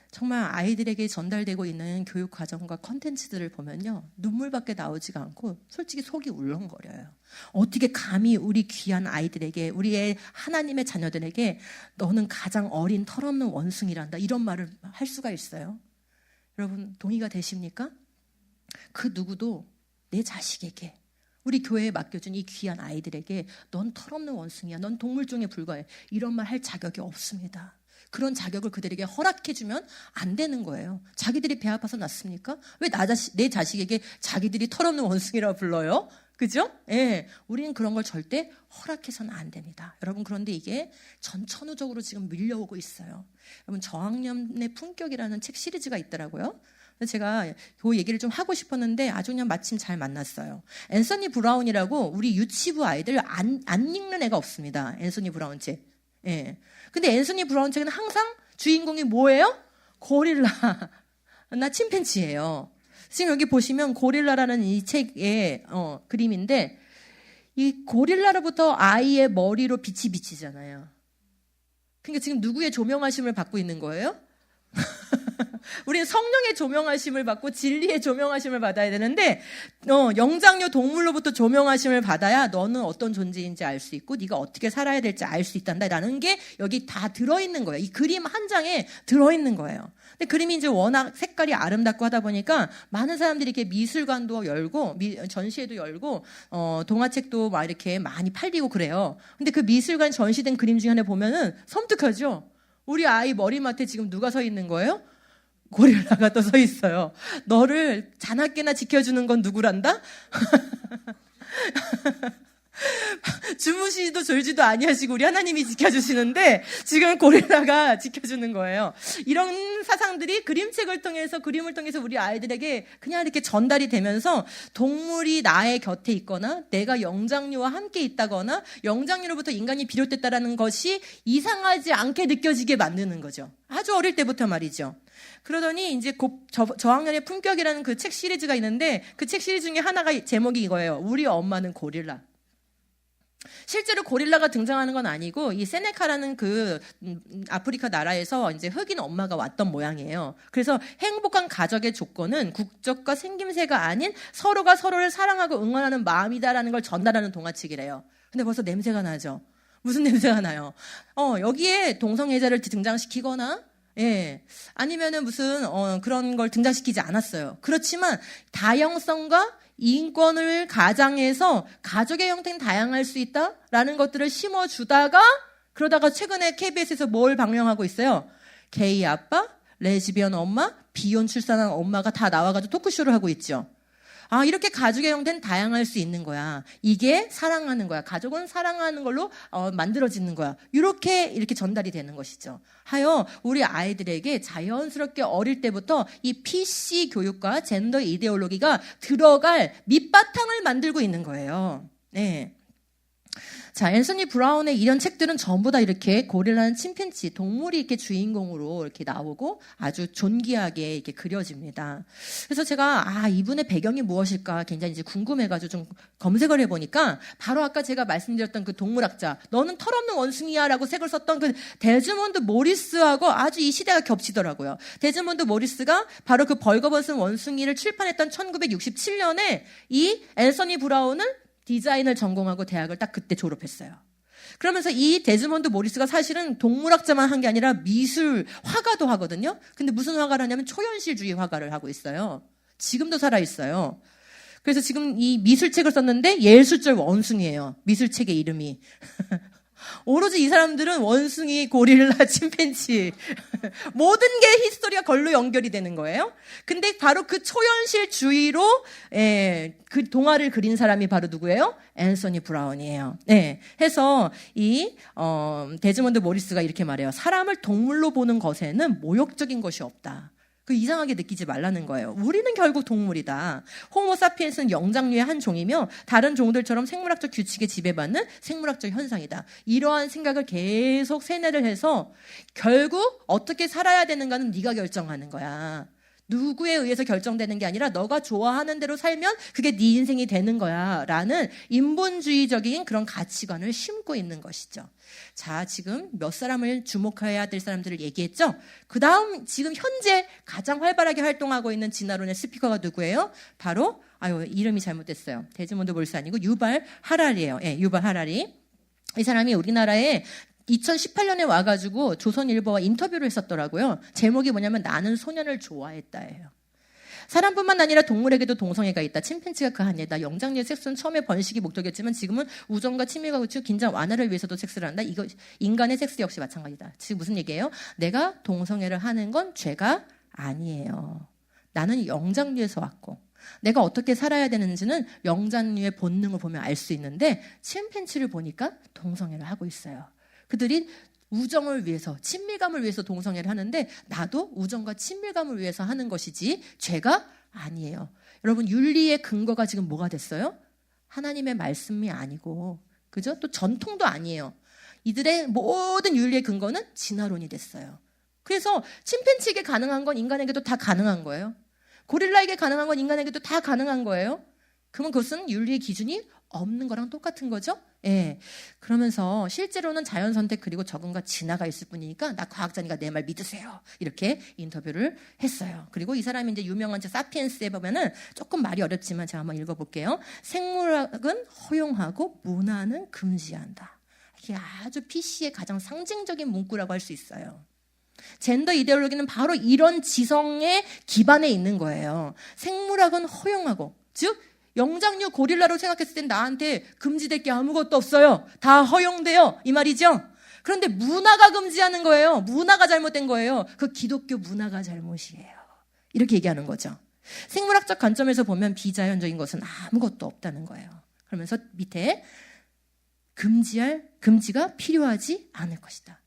정말 아이들에게 전달되고 있는 교육 과정과 컨텐츠들을 보면요. 눈물밖에 나오지가 않고 솔직히 속이 울렁거려요. 어떻게 감히 우리 귀한 아이들에게, 우리의 하나님의 자녀들에게 너는 가장 어린 털없는 원숭이란다. 이런 말을 할 수가 있어요. 여러분 동의가 되십니까? 그 누구도 내 자식에게, 우리 교회에 맡겨준 이 귀한 아이들에게 넌 털없는 원숭이야. 넌 동물종에 불과해. 이런 말 할 자격이 없습니다. 그런 자격을 그들에게 허락해주면 안 되는 거예요. 자기들이 배 아파서 낳습니까? 왜 내 자식에게 자기들이 털없는 원숭이라고 불러요? 그죠? 우리는 그런 걸 절대 허락해서는 안 됩니다. 여러분 그런데 이게 전천후적으로 지금 밀려오고 있어요. 여러분 저학년의 품격이라는 책 시리즈가 있더라고요. 제가 그 얘기를 좀 하고 싶었는데 아주 그냥 마침 잘 만났어요. 앤서니 브라운이라고 우리 유치부 아이들 안 읽는 애가 없습니다. 앤서니 브라운 책. 근데 앤서니 브라운 책은 항상 주인공이 뭐예요? 고릴라, 나 침팬지예요. 지금 여기 보시면 고릴라라는 이 책의 그림인데 이 고릴라로부터 아이의 머리로 빛이 비치잖아요. 그러니까 지금 누구의 조명하심을 받고 있는 거예요? 우리는 성령의 조명하심을 받고 진리의 조명하심을 받아야 되는데 영장류 동물로부터 조명하심을 받아야 너는 어떤 존재인지 알 수 있고 네가 어떻게 살아야 될지 알 수 있단다라는 게 여기 다 들어있는 거예요. 이 그림 한 장에 들어있는 거예요. 근데 그림이 이제 워낙 색깔이 아름답고 하다 보니까 많은 사람들이 이렇게 미술관도 열고 전시회도 열고 동화책도 막 이렇게 많이 팔리고 그래요. 근데 그 미술관 전시된 그림 중에 하나 보면은 섬뜩하죠. 우리 아이 머리맡에 지금 누가 서 있는 거예요? 고릴라가 또 서 있어요. 너를 자나깨나 지켜주는 건 누구란다? 주무시지도 졸지도 아니하시고 우리 하나님이 지켜주시는데 지금 고릴라가 지켜주는 거예요. 이런 사상들이 그림을 통해서 우리 아이들에게 그냥 이렇게 전달이 되면서 동물이 나의 곁에 있거나 내가 영장류와 함께 있다거나 영장류로부터 인간이 비롯됐다라는 것이 이상하지 않게 느껴지게 만드는 거죠. 아주 어릴 때부터 말이죠. 그러더니 이제 저학년의 품격이라는 그 책 시리즈가 있는데 그 책 시리즈 중에 하나가 제목이 이거예요. 우리 엄마는 고릴라. 실제로 고릴라가 등장하는 건 아니고 이 세네카라는 그 아프리카 나라에서 이제 흑인 엄마가 왔던 모양이에요. 그래서 행복한 가족의 조건은 국적과 생김새가 아닌 서로가 서로를 사랑하고 응원하는 마음이다라는 걸 전달하는 동화책이래요. 근데 벌써 냄새가 나죠. 무슨 냄새가 나요? 여기에 동성애자를 등장시키거나 아니면은 무슨 그런 걸 등장시키지 않았어요. 그렇지만 다양성과 인권을 가장해서 가족의 형태는 다양할 수 있다라는 것들을 심어주다가 그러다가 최근에 KBS에서 뭘 방영하고 있어요? 게이 아빠, 레즈비언 엄마, 비혼 출산한 엄마가 다 나와가지고 토크쇼를 하고 있죠. 아, 이렇게 가족의 형태는 다양할 수 있는 거야. 이게 사랑하는 거야. 가족은 사랑하는 걸로 만들어지는 거야. 이렇게 전달이 되는 것이죠. 하여 우리 아이들에게 자연스럽게 어릴 때부터 이 PC 교육과 젠더 이데올로기가 들어갈 밑바탕을 만들고 있는 거예요. 네. 자, 앤서니 브라운의 이런 책들은 전부 다 이렇게 고릴라는 침팬지, 동물이 이렇게 주인공으로 이렇게 나오고 아주 존귀하게 이렇게 그려집니다. 그래서 제가, 이분의 배경이 무엇일까 굉장히 이제 궁금해가지고 좀 검색을 해보니까 바로 아까 제가 말씀드렸던 그 동물학자, 너는 털없는 원숭이야 라고 책을 썼던 그 데즈몬드 모리스하고 아주 이 시대가 겹치더라고요. 데즈몬드 모리스가 바로 그 벌거벗은 원숭이를 출판했던 1967년에 이 앤서니 브라운은 디자인을 전공하고 대학을 딱 그때 졸업했어요. 그러면서 이 데즈몬드 모리스가 사실은 동물학자만 한 게 아니라 미술 화가도 하거든요. 근데 무슨 화가를 하냐면 초현실주의 화가를 하고 있어요. 지금도 살아있어요. 그래서 지금 이 미술책을 썼는데 예술적 원숭이에요. 미술책의 이름이. 오로지 이 사람들은 원숭이, 고릴라, 침팬지 모든 게 히스토리가 걸로 연결이 되는 거예요. 근데 바로 그 초현실주의로 그 동화를 그린 사람이 바로 누구예요? 앤서니 브라운이에요. 네. 해서 이 데즈몬드 모리스가 이렇게 말해요. 사람을 동물로 보는 것에는 모욕적인 것이 없다. 그 이상하게 느끼지 말라는 거예요. 우리는 결국 동물이다. 호모 사피엔스는 영장류의 한 종이며 다른 종들처럼 생물학적 규칙에 지배받는 생물학적 현상이다. 이러한 생각을 계속 세뇌를 해서 결국 어떻게 살아야 되는가는 네가 결정하는 거야. 누구에 의해서 결정되는 게 아니라 너가 좋아하는 대로 살면 그게 네 인생이 되는 거야 라는 인본주의적인 그런 가치관을 심고 있는 것이죠. 자, 지금 몇 사람을 주목해야 될 사람들을 얘기했죠. 그 다음 지금 현재 가장 활발하게 활동하고 있는 진화론의 스피커가 누구예요? 바로 이름이 잘못됐어요. 데즈몬드 모리스 아니고 유발 하라리예요. 유발 하라리. 이 사람이 우리나라에 2018년에 와가지고 조선일보와 인터뷰를 했었더라고요. 제목이 뭐냐면 나는 소년을 좋아했다예요. 사람뿐만 아니라 동물에게도 동성애가 있다. 침팬지가 그 한이다. 영장류의 섹스는 처음에 번식이 목적이었지만 지금은 우정과 친밀과 그치고 긴장 완화를 위해서도 섹스를 한다. 이거 인간의 섹스 역시 마찬가지다. 지금 무슨 얘기예요? 내가 동성애를 하는 건 죄가 아니에요. 나는 영장류에서 왔고 내가 어떻게 살아야 되는지는 영장류의 본능을 보면 알 수 있는데 침팬지를 보니까 동성애를 하고 있어요. 그들이 우정을 위해서, 친밀감을 위해서 동성애를 하는데 나도 우정과 친밀감을 위해서 하는 것이지 죄가 아니에요. 여러분, 윤리의 근거가 지금 뭐가 됐어요? 하나님의 말씀이 아니고, 그죠? 또 전통도 아니에요. 이들의 모든 윤리의 근거는 진화론이 됐어요. 그래서 침팬지에게 가능한 건 인간에게도 다 가능한 거예요. 고릴라에게 가능한 건 인간에게도 다 가능한 거예요. 그러면 그것은 윤리의 기준이 없는 거랑 똑같은 거죠? 예. 그러면서 실제로는 자연 선택 그리고 적응과 진화가 있을 뿐이니까 나 과학자니까 내 말 믿으세요. 이렇게 인터뷰를 했어요. 그리고 이 사람이 이제 유명한 책 사피엔스에 보면은 조금 말이 어렵지만 제가 한번 읽어볼게요. 생물학은 허용하고 문화는 금지한다. 이게 아주 PC의 가장 상징적인 문구라고 할 수 있어요. 젠더 이데올로기는 바로 이런 지성의 기반에 있는 거예요. 생물학은 허용하고, 즉 영장류 고릴라로 생각했을 땐 나한테 금지될 게 아무것도 없어요. 다 허용돼요. 이 말이죠. 그런데 문화가 금지하는 거예요. 문화가 잘못된 거예요. 그 기독교 문화가 잘못이에요. 이렇게 얘기하는 거죠. 생물학적 관점에서 보면 비자연적인 것은 아무것도 없다는 거예요. 그러면서 밑에 금지가 필요하지 않을 것이다.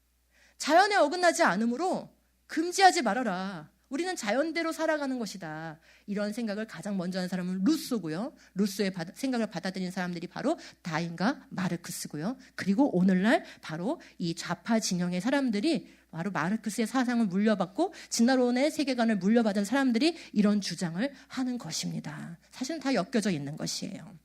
자연에 어긋나지 않으므로 금지하지 말아라. 우리는 자연대로 살아가는 것이다. 이런 생각을 가장 먼저 하는 사람은 루소고요. 루소의 생각을 받아들인 사람들이 바로 다인과 마르크스고요. 그리고 오늘날 바로 이 좌파 진영의 사람들이 바로 마르크스의 사상을 물려받고 진화론의 세계관을 물려받은 사람들이 이런 주장을 하는 것입니다. 사실은 다 엮여져 있는 것이에요.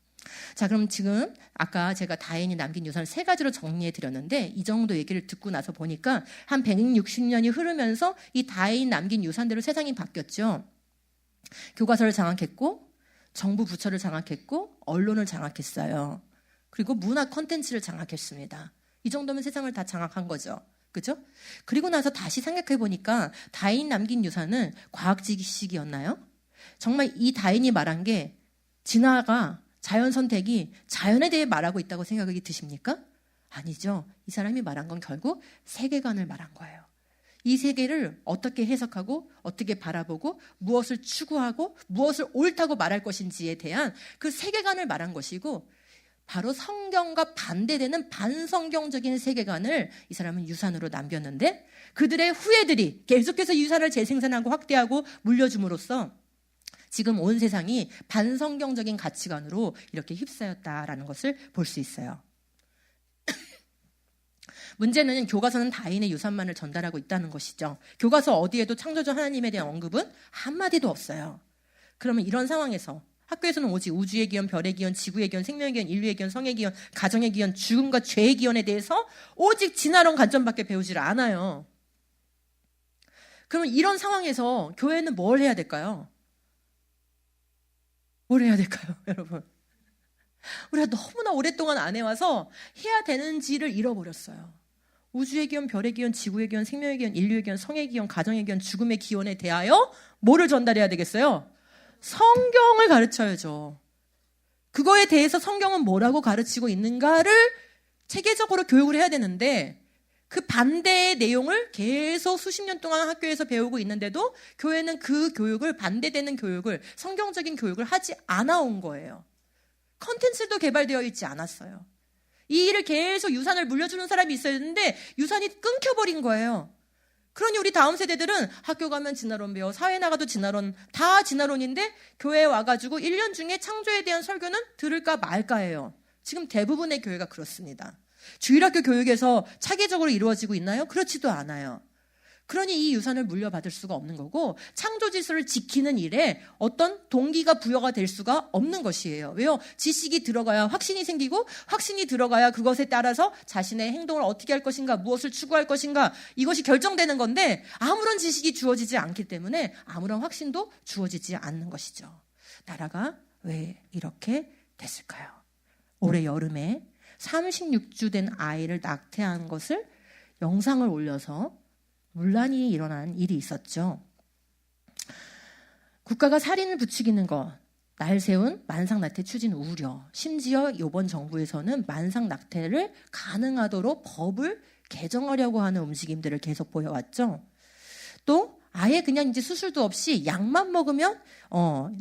자, 그럼 지금 아까 제가 다인이 남긴 유산을 3가지로 정리해 드렸는데 이 정도 얘기를 듣고 나서 보니까 한 160년이 흐르면서 이 다인 남긴 유산대로 세상이 바뀌었죠. 교과서를 장악했고 정부 부처를 장악했고 언론을 장악했어요. 그리고 문화 콘텐츠를 장악했습니다. 이 정도면 세상을 다 장악한 거죠. 그죠? 그리고 나서 다시 생각해 보니까 다인 남긴 유산은 과학 지식이었나요? 정말 이 다인이 말한 게 진화가 자연 선택이 자연에 대해 말하고 있다고 생각이 드십니까? 아니죠. 이 사람이 말한 건 결국 세계관을 말한 거예요. 이 세계를 어떻게 해석하고 어떻게 바라보고 무엇을 추구하고 무엇을 옳다고 말할 것인지에 대한 그 세계관을 말한 것이고, 바로 성경과 반대되는 반성경적인 세계관을 이 사람은 유산으로 남겼는데, 그들의 후예들이 계속해서 유산을 재생산하고 확대하고 물려줌으로써 지금 온 세상이 반성경적인 가치관으로 이렇게 휩싸였다라는 것을 볼 수 있어요. 문제는 교과서는 다인의 유산만을 전달하고 있다는 것이죠. 교과서 어디에도 창조주 하나님에 대한 언급은 한마디도 없어요. 그러면 이런 상황에서 학교에서는 오직 우주의 기원, 별의 기원, 지구의 기원, 생명의 기원, 인류의 기원, 성의 기원, 가정의 기원, 죽음과 죄의 기원에 대해서 오직 진화론 관점밖에 배우질 않아요. 그러면 이런 상황에서 교회는 뭘 해야 될까요? 뭘 해야 될까요, 여러분? 우리가 너무나 오랫동안 안 해와서 해야 되는지를 잃어버렸어요. 우주의 기원, 별의 기원, 지구의 기원, 생명의 기원, 인류의 기원, 성의 기원, 가정의 기원, 죽음의 기원에 대하여 뭐를 전달해야 되겠어요? 성경을 가르쳐야죠. 그거에 대해서 성경은 뭐라고 가르치고 있는가를 체계적으로 교육을 해야 되는데, 그 반대의 내용을 계속 수십 년 동안 학교에서 배우고 있는데도 교회는 그 교육을, 반대되는 교육을, 성경적인 교육을 하지 않아 온 거예요. 컨텐츠도 개발되어 있지 않았어요. 이 일을 계속 유산을 물려주는 사람이 있어야 되는데 유산이 끊겨버린 거예요. 그러니 우리 다음 세대들은 학교 가면 진화론 배워, 사회 나가도 진화론, 다 진화론인데 교회에 와가지고 1년 중에 창조에 대한 설교는 들을까 말까예요. 지금 대부분의 교회가 그렇습니다. 주일학교 교육에서 차계적으로 이루어지고 있나요? 그렇지도 않아요. 그러니 이 유산을 물려받을 수가 없는 거고, 창조 질서를 지키는 일에 어떤 동기가 부여가 될 수가 없는 것이에요. 왜요? 지식이 들어가야 확신이 생기고, 확신이 들어가야 그것에 따라서 자신의 행동을 어떻게 할 것인가, 무엇을 추구할 것인가, 이것이 결정되는 건데, 아무런 지식이 주어지지 않기 때문에 아무런 확신도 주어지지 않는 것이죠. 나라가 왜 이렇게 됐을까요? 올해 여름에 36주 된 아이를 낙태한 것을 영상을 올려서 문란이 일어난 일이 있었죠. 국가가 살인을 부추기는 것, 날 세운 만상낙태 추진 우려, 심지어 이번 정부에서는 만상낙태를 가능하도록 법을 개정하려고 하는 움직임들을 계속 보여왔죠. 또 아예 그냥 이제 수술도 없이 약만 먹으면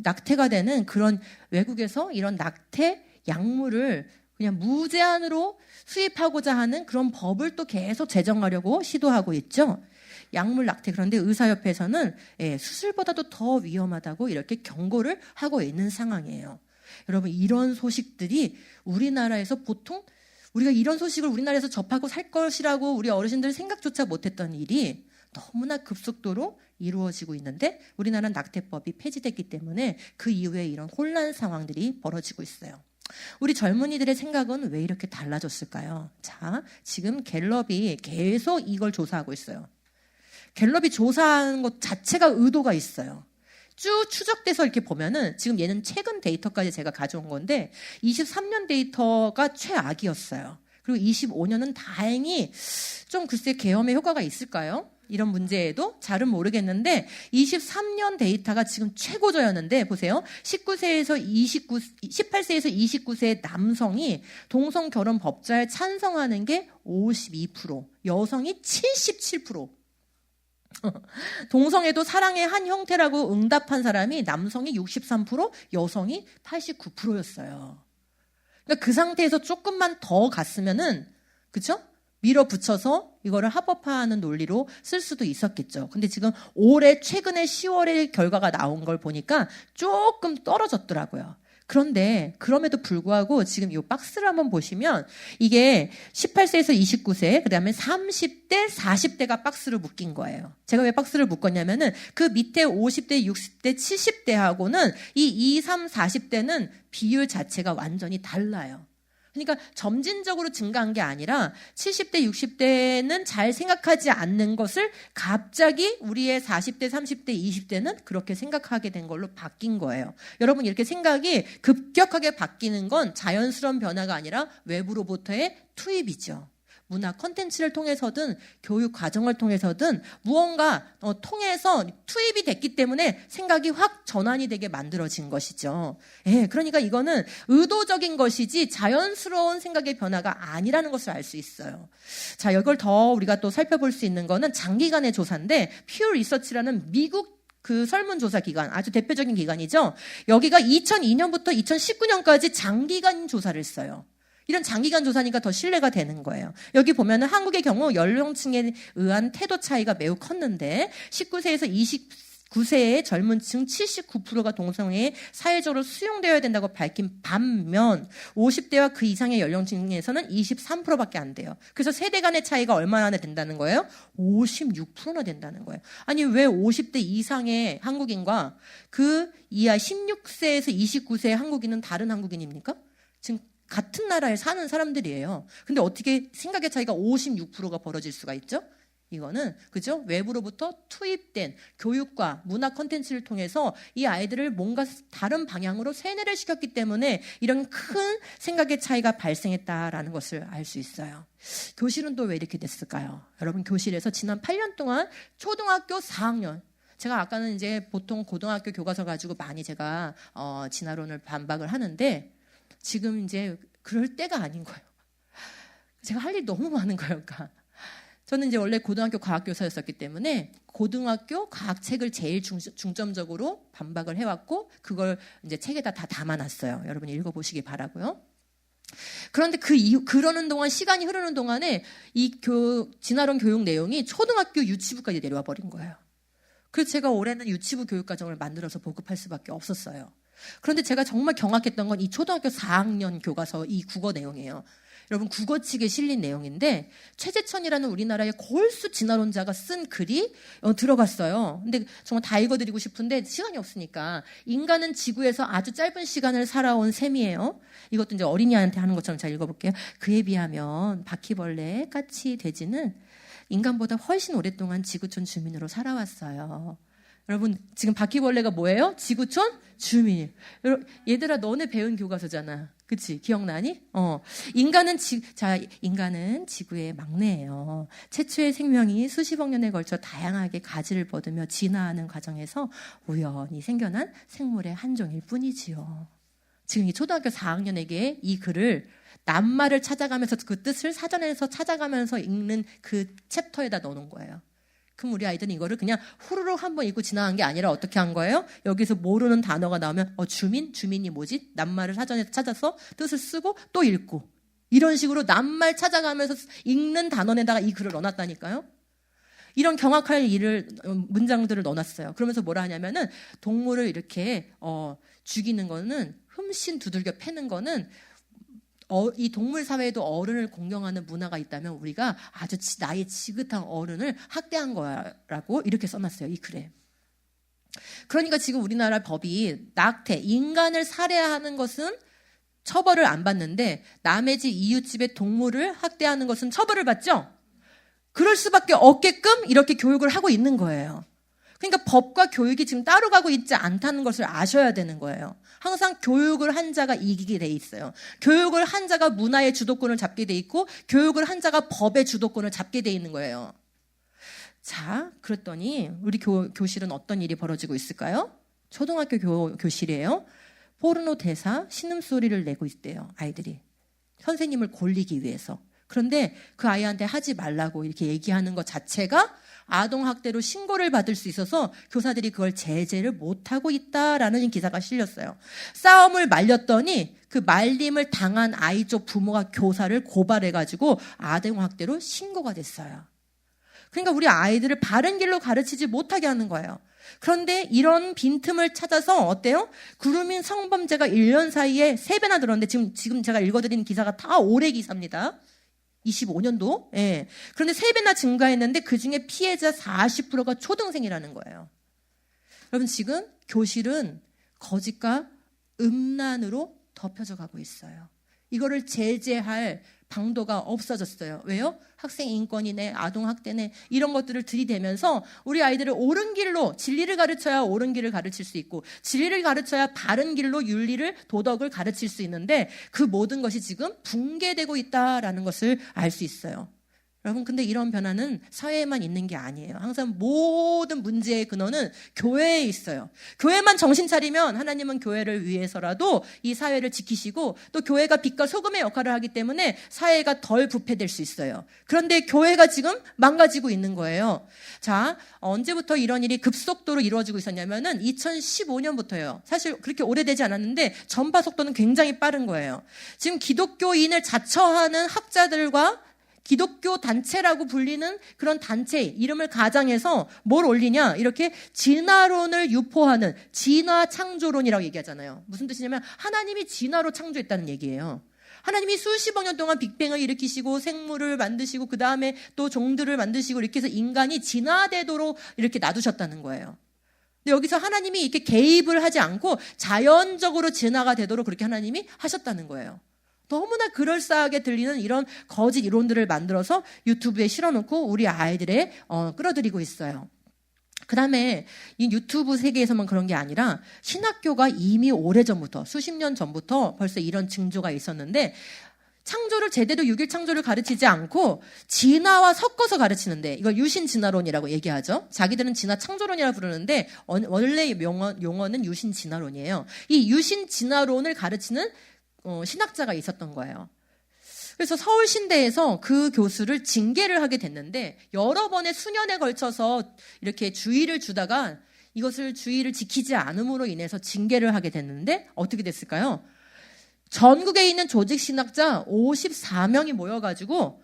낙태가 되는 그런, 외국에서 이런 낙태 약물을 그냥 무제한으로 수입하고자 하는 그런 법을 또 계속 제정하려고 시도하고 있죠. 약물 낙태. 그런데 의사협회에서는 수술보다도 더 위험하다고 이렇게 경고를 하고 있는 상황이에요. 여러분, 이런 소식들이 우리나라에서 보통 우리가 이런 소식을 우리나라에서 접하고 살 것이라고 우리 어르신들 생각조차 못했던 일이 너무나 급속도로 이루어지고 있는데, 우리나라는 낙태법이 폐지됐기 때문에 그 이후에 이런 혼란 상황들이 벌어지고 있어요. 우리 젊은이들의 생각은 왜 이렇게 달라졌을까요? 자, 지금 갤럽이 계속 이걸 조사하고 있어요. 갤럽이 조사하는 것 자체가 의도가 있어요. 쭉 추적돼서 이렇게 보면은, 지금 얘는 최근 데이터까지 제가 가져온 건데 23년 데이터가 최악이었어요. 그리고 25년은 다행히 좀 글쎄 계엄의 효과가 있을까요? 이런 문제에도 잘은 모르겠는데 23년 데이터가 지금 최고조였는데, 보세요. 18세에서 29세 남성이 동성 결혼 법자에 찬성하는 게 52%, 여성이 77%. 동성애도 사랑의 한 형태라고 응답한 사람이 남성이 63%, 여성이 89%였어요. 그러니까 그 상태에서 조금만 더 갔으면은, 그쵸? 밀어붙여서 이거를 합법화하는 논리로 쓸 수도 있었겠죠. 근데 지금 올해 최근에 10월에 결과가 나온 걸 보니까 조금 떨어졌더라고요. 그런데 그럼에도 불구하고 지금 이 박스를 한번 보시면 이게 18세에서 29세, 그 다음에 30대, 40대가 박스를 묶인 거예요. 제가 왜 박스를 묶었냐면은 그 밑에 50대, 60대, 70대하고는 이 20, 30, 40대는 비율 자체가 완전히 달라요. 그러니까 점진적으로 증가한 게 아니라 70대, 60대는 잘 생각하지 않는 것을 갑자기 우리의 40대, 30대, 20대는 그렇게 생각하게 된 걸로 바뀐 거예요. 여러분, 이렇게 생각이 급격하게 바뀌는 건 자연스러운 변화가 아니라 외부로부터의 투입이죠. 문화 콘텐츠를 통해서든 교육 과정을 통해서든 무언가 통해서 투입이 됐기 때문에 생각이 확 전환이 되게 만들어진 것이죠. 예, 그러니까 이거는 의도적인 것이지 자연스러운 생각의 변화가 아니라는 것을 알 수 있어요. 자, 이걸 더 우리가 또 살펴볼 수 있는 거는 장기간의 조사인데 퓨어 리서치라는 미국 그 설문조사 기관, 아주 대표적인 기관이죠. 여기가 2002년부터 2019년까지 장기간 조사를 했어요. 이런 장기간 조사니까 더 신뢰가 되는 거예요. 여기 보면은 한국의 경우 연령층에 의한 태도 차이가 매우 컸는데 19세에서 29세의 젊은 층 79%가 동성애에 사회적으로 수용되어야 된다고 밝힌 반면 50대와 그 이상의 연령층에서는 23%밖에 안 돼요. 그래서 세대 간의 차이가 얼마나 된다는 거예요? 56%나 된다는 거예요. 아니 왜 50대 이상의 한국인과 그 이하 16세에서 29세의 한국인은 다른 한국인입니까? 지금 같은 나라에 사는 사람들이에요. 근데 어떻게 생각의 차이가 56%가 벌어질 수가 있죠? 이거는 그죠? 외부로부터 투입된 교육과 문화 콘텐츠를 통해서 이 아이들을 뭔가 다른 방향으로 세뇌를 시켰기 때문에 이런 큰 생각의 차이가 발생했다라는 것을 알 수 있어요. 교실은 또 왜 이렇게 됐을까요? 여러분 교실에서 지난 8년 동안 초등학교 4학년 제가 아까는 이제 보통 고등학교 교과서 가지고 많이 제가 진화론을 반박을 하는데 지금 이제 그럴 때가 아닌 거예요. 제가 할 일이 너무 많은 거예요. 그러니까. 저는 이제 원래 고등학교 과학교사였었기 때문에 고등학교 과학책을 제일 중점적으로 반박을 해왔고 그걸 이제 책에다 다 담아놨어요. 여러분이 읽어보시기 바라고요. 그런데 그 이후 그러는 동안 시간이 흐르는 동안에 이 진화론 교육 내용이 초등학교 유치부까지 내려와 버린 거예요. 그래서 제가 올해는 유치부 교육과정을 만들어서 보급할 수밖에 없었어요. 그런데 제가 정말 경악했던 건 이 초등학교 4학년 교과서 이 국어 내용이에요. 여러분 국어칙에 실린 내용인데 최재천이라는 우리나라의 골수 진화론자가 쓴 글이 들어갔어요. 근데 정말 다 읽어드리고 싶은데 시간이 없으니까 인간은 지구에서 아주 짧은 시간을 살아온 셈이에요. 이것도 이제 어린이한테 하는 것처럼 잘 읽어볼게요. 그에 비하면 바퀴벌레, 까치, 돼지는 인간보다 훨씬 오랫동안 지구촌 주민으로 살아왔어요. 여러분 지금 바퀴벌레가 뭐예요? 지구촌 주민. 얘들아 너네 배운 교과서잖아. 그치? 기억나니? 인간은 지구의 막내예요. 최초의 생명이 수십억 년에 걸쳐 다양하게 가지를 뻗으며 진화하는 과정에서 우연히 생겨난 생물의 한 종일 뿐이지요. 지금 이 초등학교 4학년에게 이 글을 낱말을 찾아가면서 그 뜻을 사전에서 찾아가면서 읽는 그 챕터에다 넣어놓은 거예요. 그럼 우리 아이들은 이거를 그냥 후루룩 한번 읽고 지나간 게 아니라 어떻게 한 거예요? 여기서 모르는 단어가 나오면 주민이 뭐지? 낱말을 사전에서 찾아서 뜻을 쓰고 또 읽고 이런 식으로 낱말 찾아가면서 읽는 단원에다가 이 글을 넣어놨다니까요. 이런 경악할 문장들을 넣어놨어요. 그러면서 뭐라 하냐면은 동물을 이렇게 죽이는 거는 흠씬 두들겨 패는 거는 이 동물 사회에도 어른을 공경하는 문화가 있다면 우리가 아주 나이 지긋한 어른을 학대한 거라고 이렇게 써놨어요. 이 글에. 그러니까 지금 우리나라 법이 낙태, 인간을 살해하는 것은 처벌을 안 받는데 남의 집 이웃집의 동물을 학대하는 것은 처벌을 받죠? 그럴 수밖에 없게끔 이렇게 교육을 하고 있는 거예요. 그러니까 법과 교육이 지금 따로 가고 있지 않다는 것을 아셔야 되는 거예요. 항상 교육을 한 자가 이기게 돼 있어요. 교육을 한 자가 문화의 주도권을 잡게 돼 있고 교육을 한 자가 법의 주도권을 잡게 돼 있는 거예요. 자, 그랬더니 우리 교실은 어떤 일이 벌어지고 있을까요? 초등학교 교실이에요. 포르노 대사 신음소리를 내고 있대요. 아이들이. 선생님을 골리기 위해서. 그런데 그 아이한테 하지 말라고 이렇게 얘기하는 것 자체가 아동학대로 신고를 받을 수 있어서 교사들이 그걸 제재를 못하고 있다라는 기사가 실렸어요. 싸움을 말렸더니 그 말림을 당한 아이 쪽 부모가 교사를 고발해가지고 아동학대로 신고가 됐어요. 그러니까 우리 아이들을 바른 길로 가르치지 못하게 하는 거예요. 그런데 이런 빈틈을 찾아서 어때요? 그루밍 성범죄가 1년 사이에 3배나 늘었는데 지금 제가 읽어드리는 기사가 다 올해 기사입니다. 25년도. 예. 그런데 3배나 증가했는데 그중에 피해자 40%가 초등생이라는 거예요. 여러분 지금 교실은 거짓과 음란으로 덮여져 가고 있어요. 이거를 제재할 방도가 없어졌어요. 왜요? 학생 인권이네, 아동학대네 이런 것들을 들이대면서 우리 아이들을 옳은 길로 진리를 가르쳐야 옳은 길을 가르칠 수 있고 진리를 가르쳐야 바른 길로 윤리를 도덕을 가르칠 수 있는데 그 모든 것이 지금 붕괴되고 있다라는 것을 알 수 있어요. 여러분, 근데 이런 변화는 사회에만 있는 게 아니에요. 항상 모든 문제의 근원은 교회에 있어요. 교회만 정신 차리면 하나님은 교회를 위해서라도 이 사회를 지키시고, 또 교회가 빛과 소금의 역할을 하기 때문에 사회가 덜 부패될 수 있어요. 그런데 교회가 지금 망가지고 있는 거예요. 자, 언제부터 이런 일이 급속도로 이루어지고 있었냐면은 2015년부터예요. 사실 그렇게 오래되지 않았는데 전파 속도는 굉장히 빠른 거예요. 지금 기독교인을 자처하는 학자들과 기독교 단체라고 불리는 그런 단체 이름을 가장해서 뭘 올리냐, 이렇게 진화론을 유포하는 진화 창조론이라고 얘기하잖아요. 무슨 뜻이냐면 하나님이 진화로 창조했다는 얘기예요. 하나님이 수십억 년 동안 빅뱅을 일으키시고 생물을 만드시고 그 다음에 또 종들을 만드시고 이렇게 해서 인간이 진화되도록 이렇게 놔두셨다는 거예요. 근데 여기서 하나님이 이렇게 개입을 하지 않고 자연적으로 진화가 되도록 그렇게 하나님이 하셨다는 거예요. 너무나 그럴싸하게 들리는 이런 거짓 이론들을 만들어서 유튜브에 실어놓고 우리 아이들에 끌어들이고 있어요. 그 다음에 이 유튜브 세계에서만 그런 게 아니라 신학교가 이미 오래전부터 수십 년 전부터 벌써 이런 징조가 있었는데, 창조를 제대로 6일 창조를 가르치지 않고 진화와 섞어서 가르치는데, 이걸 유신 진화론이라고 얘기하죠. 자기들은 진화 창조론이라고 부르는데 원래 용어는 유신 진화론이에요. 이 유신 진화론을 가르치는 신학자가 있었던 거예요. 그래서 서울신대에서 그 교수를 징계를 하게 됐는데, 여러 번의 수년에 걸쳐서 이렇게 주의를 주다가 이것을 주의를 지키지 않음으로 인해서 징계를 하게 됐는데, 어떻게 됐을까요? 전국에 있는 조직신학자 54명이 모여가지고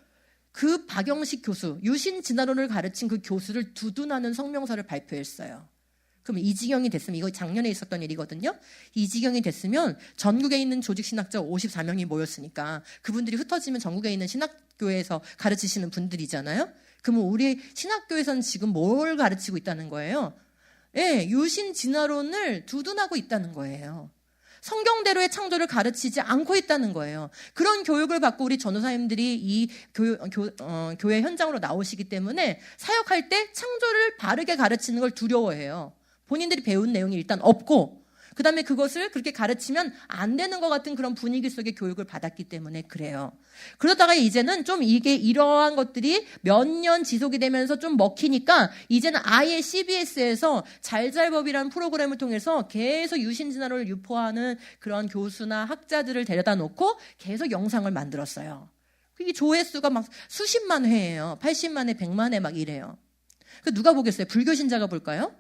그 박영식 교수, 유신진화론을 가르친 그 교수를 두둔하는 성명서를 발표했어요. 그럼 이 지경이 됐으면, 이거 작년에 있었던 일이거든요. 이 지경이 됐으면 전국에 있는 조직신학자 54명이 모였으니까 그분들이 흩어지면 전국에 있는 신학교에서 가르치시는 분들이잖아요. 그러면 우리 신학교에서는 지금 뭘 가르치고 있다는 거예요? 예, 유신진화론을 두둔하고 있다는 거예요. 성경대로의 창조를 가르치지 않고 있다는 거예요. 그런 교육을 받고 우리 전도사님들이 이 교회 현장으로 나오시기 때문에 사역할 때 창조를 바르게 가르치는 걸 두려워해요. 본인들이 배운 내용이 일단 없고, 그 다음에 그것을 그렇게 가르치면 안 되는 것 같은 그런 분위기 속에 교육을 받았기 때문에 그래요. 그러다가 이제는 좀 이게 이러한 것들이 몇 년 지속이 되면서 좀 먹히니까 이제는 아예 CBS에서 잘잘법이라는 프로그램을 통해서 계속 유신진화론을 유포하는 그런 교수나 학자들을 데려다 놓고 계속 영상을 만들었어요. 그게 조회수가 막 수십만 회예요. 80만 회, 100만 회 막 이래요. 그 누가 보겠어요? 불교 신자가 볼까요?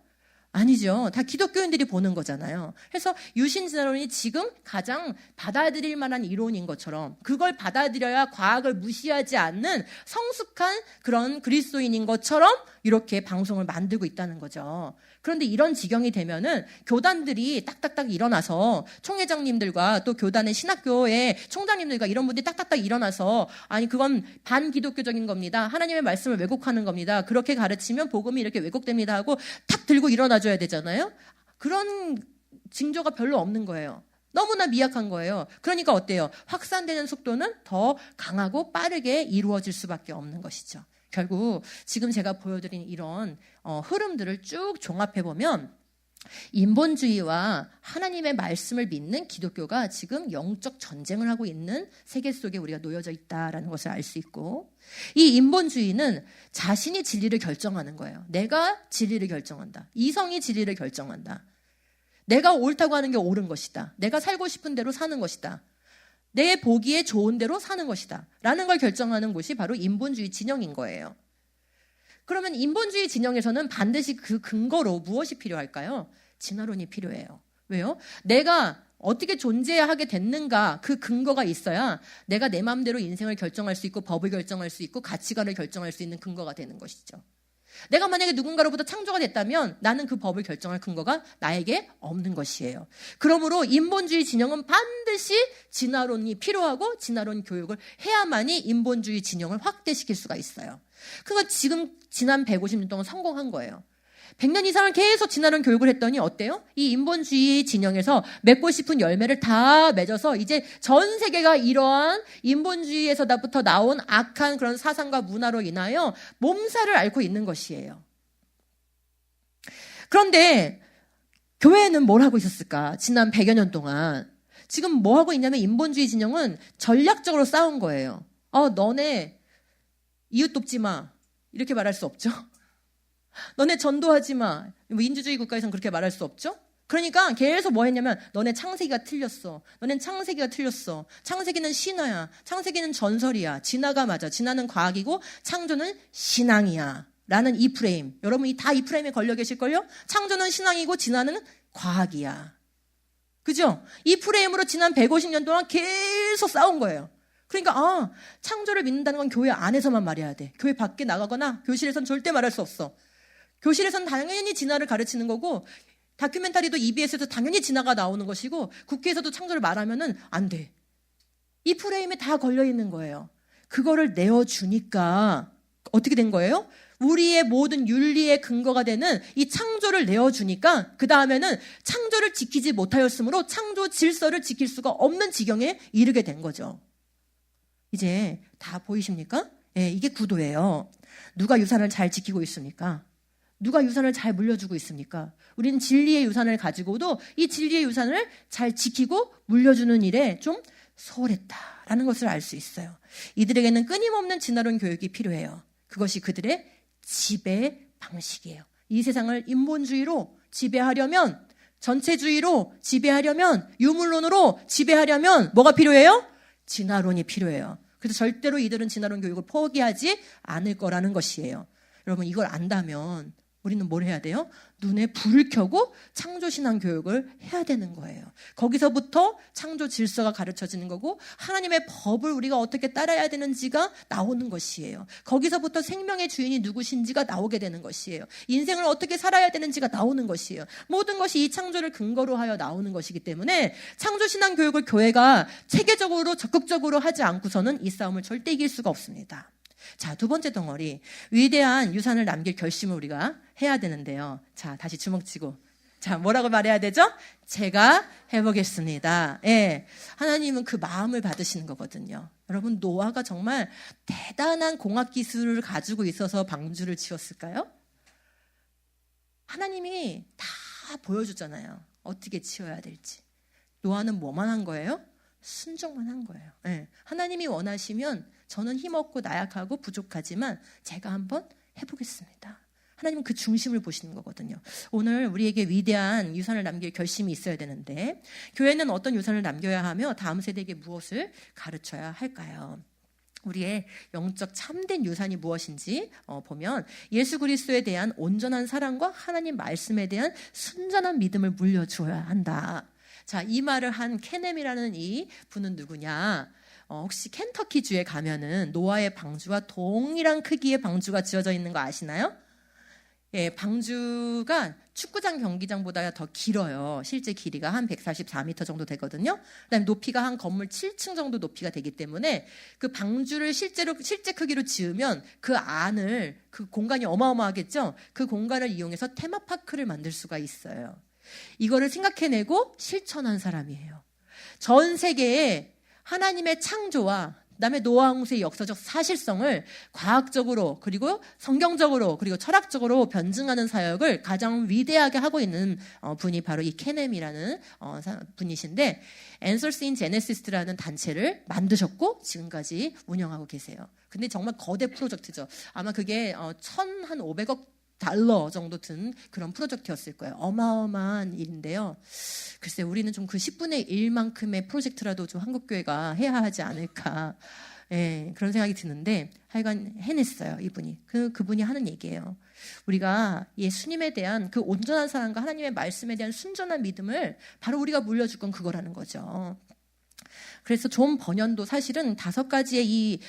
아니죠. 다 기독교인들이 보는 거잖아요. 그래서 유신진화론이 지금 가장 받아들일 만한 이론인 것처럼, 그걸 받아들여야 과학을 무시하지 않는 성숙한 그런 그리스도인인 것처럼 이렇게 방송을 만들고 있다는 거죠. 그런데 이런 지경이 되면은 교단들이 딱딱딱 일어나서, 총회장님들과 또 교단의 신학교의 총장님들과 이런 분들이 딱딱딱 일어나서, 아니 그건 반기독교적인 겁니다. 하나님의 말씀을 왜곡하는 겁니다. 그렇게 가르치면 복음이 이렇게 왜곡됩니다 하고 탁 들고 일어나줘야 되잖아요. 그런 징조가 별로 없는 거예요. 너무나 미약한 거예요. 그러니까 어때요? 확산되는 속도는 더 강하고 빠르게 이루어질 수밖에 없는 것이죠. 결국 지금 제가 보여드린 이런 흐름들을 쭉 종합해보면 인본주의와 하나님의 말씀을 믿는 기독교가 지금 영적 전쟁을 하고 있는 세계 속에 우리가 놓여져 있다는 것을 알 수 있고, 이 인본주의는 자신이 진리를 결정하는 거예요. 내가 진리를 결정한다. 이성이 진리를 결정한다. 내가 옳다고 하는 게 옳은 것이다. 내가 살고 싶은 대로 사는 것이다. 내 보기에 좋은 대로 사는 것이다 라는 걸 결정하는 곳이 바로 인본주의 진영인 거예요. 그러면 인본주의 진영에서는 반드시 그 근거로 무엇이 필요할까요? 진화론이 필요해요. 왜요? 내가 어떻게 존재하게 됐는가, 그 근거가 있어야 내가 내 마음대로 인생을 결정할 수 있고 법을 결정할 수 있고 가치관을 결정할 수 있는 근거가 되는 것이죠. 내가 만약에 누군가로부터 창조가 됐다면 나는 그 법을 결정할 근거가 나에게 없는 것이에요. 그러므로 인본주의 진영은 반드시 진화론이 필요하고 진화론 교육을 해야만이 인본주의 진영을 확대시킬 수가 있어요. 그건 지금 지난 150년 동안 성공한 거예요. 100년 이상을 계속 진화론 교육을 했더니 어때요? 이 인본주의 진영에서 맺고 싶은 열매를 다 맺어서 이제 전 세계가 이러한 인본주의에서부터 나온 악한 그런 사상과 문화로 인하여 몸살을 앓고 있는 것이에요. 그런데 교회는 뭘 하고 있었을까? 지난 100여 년 동안. 지금 뭐 하고 있냐면 인본주의 진영은 전략적으로 싸운 거예요. 너네 이웃 돕지 마. 이렇게 말할 수 없죠. 너네 전도하지 마. 민주주의 국가에서는 그렇게 말할 수 없죠. 그러니까 계속 뭐 했냐면 너네 창세기가 틀렸어. 너넨 창세기가 틀렸어. 창세기는 신화야. 창세기는 전설이야. 진화가 맞아. 진화는 과학이고 창조는 신앙이야. 라는 이 프레임. 여러분 다 이 프레임에 걸려 계실걸요? 창조는 신앙이고 진화는 과학이야. 그죠? 이 프레임으로 지난 150년 동안 계속 싸운 거예요. 그러니까 창조를 믿는다는 건 교회 안에서만 말해야 돼. 교회 밖에 나가거나 교실에선 절대 말할 수 없어. 교실에선 당연히 진화를 가르치는 거고 다큐멘터리도 EBS에서 당연히 진화가 나오는 것이고 국회에서도 창조를 말하면은 안 돼. 이 프레임에 다 걸려 있는 거예요. 그거를 내어주니까 어떻게 된 거예요? 우리의 모든 윤리의 근거가 되는 이 창조를 내어주니까 그 다음에는 창조를 지키지 못하였으므로 창조 질서를 지킬 수가 없는 지경에 이르게 된 거죠. 이제 다 보이십니까? 예, 이게 구도예요. 누가 유산을 잘 지키고 있습니까? 누가 유산을 잘 물려주고 있습니까? 우리는 진리의 유산을 가지고도 이 진리의 유산을 잘 지키고 물려주는 일에 좀 소홀했다라는 것을 알 수 있어요. 이들에게는 끊임없는 진화론 교육이 필요해요. 그것이 그들의 지배 방식이에요. 이 세상을 인본주의로 지배하려면, 전체주의로 지배하려면, 유물론으로 지배하려면 뭐가 필요해요? 진화론이 필요해요. 그래서 절대로 이들은 진화론 교육을 포기하지 않을 거라는 것이에요. 여러분 이걸 안다면 우리는 뭘 해야 돼요? 눈에 불을 켜고 창조신앙 교육을 해야 되는 거예요. 거기서부터 창조 질서가 가르쳐지는 거고 하나님의 법을 우리가 어떻게 따라야 되는지가 나오는 것이에요. 거기서부터 생명의 주인이 누구신지가 나오게 되는 것이에요. 인생을 어떻게 살아야 되는지가 나오는 것이에요. 모든 것이 이 창조를 근거로 하여 나오는 것이기 때문에 창조신앙 교육을 교회가 체계적으로 적극적으로 하지 않고서는 이 싸움을 절대 이길 수가 없습니다. 자, 두 번째 덩어리. 위대한 유산을 남길 결심을 우리가 해야 되는데요. 자, 다시 주먹 쥐고. 자, 뭐라고 말해야 되죠? 제가 해보겠습니다. 예. 하나님은 그 마음을 받으시는 거거든요. 여러분, 노아가 정말 대단한 공학 기술을 가지고 있어서 방주를 지었을까요? 하나님이 다 보여주잖아요. 어떻게 지어야 될지. 노아는 뭐만 한 거예요? 순종만 한 거예요. 예. 하나님이 원하시면 저는 힘없고 나약하고 부족하지만 제가 한번 해보겠습니다. 하나님은 그 중심을 보시는 거거든요. 오늘 우리에게 위대한 유산을 남길 결심이 있어야 되는데 교회는 어떤 유산을 남겨야 하며 다음 세대에게 무엇을 가르쳐야 할까요? 우리의 영적 참된 유산이 무엇인지 보면 예수 그리스도에 대한 온전한 사랑과 하나님 말씀에 대한 순전한 믿음을 물려주어야 한다. 자, 이 말을 한 케넴이라는 이 분은 누구냐? 혹시 켄터키주에 가면은 노아의 방주와 동일한 크기의 방주가 지어져 있는 거 아시나요? 예, 방주가 축구장 경기장보다 더 길어요. 실제 길이가 한 144m 정도 되거든요. 그다음에 높이가 한 건물 7층 정도 높이가 되기 때문에 그 방주를 실제 크기로 지으면 그 안을 그 공간이 어마어마하겠죠. 그 공간을 이용해서 테마파크를 만들 수가 있어요. 이거를 생각해내고 실천한 사람이에요. 전 세계에 하나님의 창조와 그다음에 노아 홍수의 역사적 사실성을 과학적으로 그리고 성경적으로 그리고 철학적으로 변증하는 사역을 가장 위대하게 하고 있는 분이 바로 이 케넴이라는 분이신데 Answers in Genesis라는 단체를 만드셨고 지금까지 운영하고 계세요. 근데 정말 거대 프로젝트죠. 아마 그게 1,500억 달러 정도 든 그런 프로젝트였을 거예요. 어마어마한 일인데요. 글쎄 우리는 좀 그 10분의 1만큼의 프로젝트라도 좀 한국교회가 해야 하지 않을까. 예, 그런 생각이 드는데 하여간 해냈어요. 이분이. 그분이 하는 얘기예요. 우리가 예수님에 대한 그 온전한 사랑과 하나님의 말씀에 대한 순전한 믿음을 바로 우리가 물려줄 건 그거라는 거죠. 그래서 존 번연도 사실은 5가지의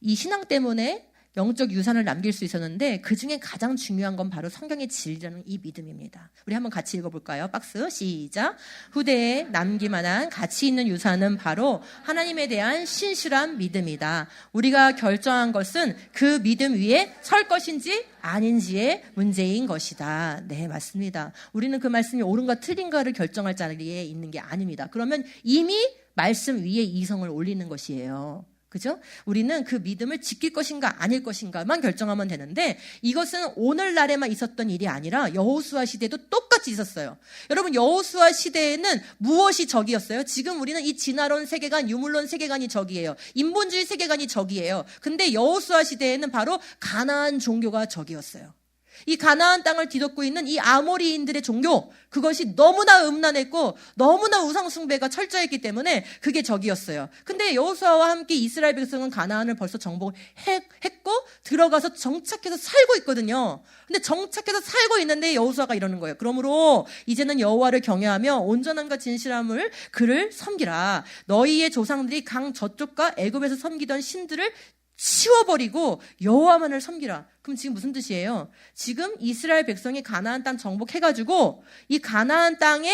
이 신앙 때문에 영적 유산을 남길 수 있었는데 그중에 가장 중요한 건 바로 성경의 진리라는 이 믿음입니다. 우리 한번 같이 읽어볼까요? 박스 시작. 후대에 남기만한 가치 있는 유산은 바로 하나님에 대한 신실한 믿음이다. 우리가 결정한 것은 그 믿음 위에 설 것인지 아닌지의 문제인 것이다. 네, 맞습니다. 우리는 그 말씀이 옳은가 틀린가를 결정할 자리에 있는 게 아닙니다. 그러면 이미 말씀 위에 이성을 올리는 것이에요. 그죠? 우리는 그 믿음을 지킬 것인가 아닐 것인가만 결정하면 되는데 이것은 오늘날에만 있었던 일이 아니라 여호수아 시대도 똑같이 있었어요. 여러분 여호수아 시대에는 무엇이 적이었어요? 지금 우리는 이 진화론 세계관, 유물론 세계관이 적이에요. 인본주의 세계관이 적이에요. 근데 여호수아 시대에는 바로 가나안 종교가 적이었어요. 이 가나안 땅을 뒤덮고 있는 이 아모리인들의 종교, 그것이 너무나 음란했고 너무나 우상 숭배가 철저했기 때문에 그게 적이었어요. 근데 여호수아와 함께 이스라엘 백성은 가나안을 벌써 정복했고 들어가서 정착해서 살고 있거든요. 근데 정착해서 살고 있는데 여호수아가 이러는 거예요. 그러므로 이제는 여호와를 경외하며 온전함과 진실함을 그를 섬기라. 너희의 조상들이 강 저쪽과 애굽에서 섬기던 신들을 치워버리고 여호와만을 섬기라. 그럼 지금 무슨 뜻이에요? 지금 이스라엘 백성이 가나안 땅 정복해가지고 이 가나안 땅의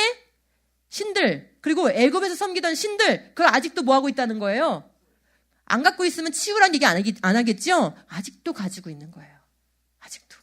신들 그리고 애굽에서 섬기던 신들 그걸 아직도 뭐하고 있다는 거예요? 안 갖고 있으면 치우라는 얘기 안 하겠죠? 아직도 가지고 있는 거예요. 아직도.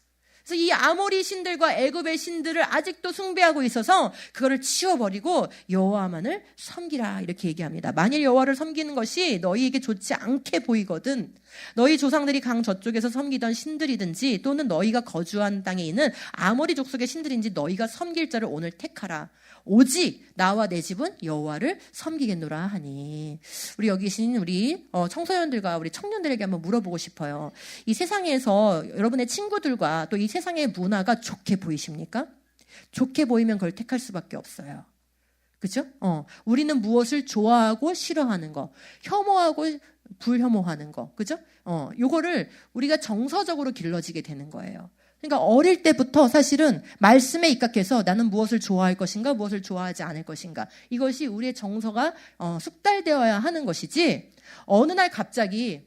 그래서 이 아모리 신들과 애굽의 신들을 아직도 숭배하고 있어서 그거를 치워버리고 여호와만을 섬기라 이렇게 얘기합니다. 만일 여호와를 섬기는 것이 너희에게 좋지 않게 보이거든 너희 조상들이 강 저쪽에서 섬기던 신들이든지 또는 너희가 거주한 땅에 있는 아모리 족속의 신들인지 너희가 섬길 자를 오늘 택하라. 오직 나와 내 집은 여호와를 섬기겠노라 하니. 우리 여기 계신 우리 청소년들과 우리 청년들에게 한번 물어보고 싶어요. 이 세상에서 여러분의 친구들과 또 이 세상의 문화가 좋게 보이십니까? 좋게 보이면 그걸 택할 수밖에 없어요. 그죠? 우리는 무엇을 좋아하고 싫어하는 거, 혐오하고 불혐오하는 거, 그죠? 요거를 우리가 정서적으로 길러지게 되는 거예요. 그러니까 어릴 때부터 사실은 말씀에 입각해서 나는 무엇을 좋아할 것인가, 무엇을 좋아하지 않을 것인가. 이것이 우리의 정서가 숙달되어야 하는 것이지, 어느 날 갑자기,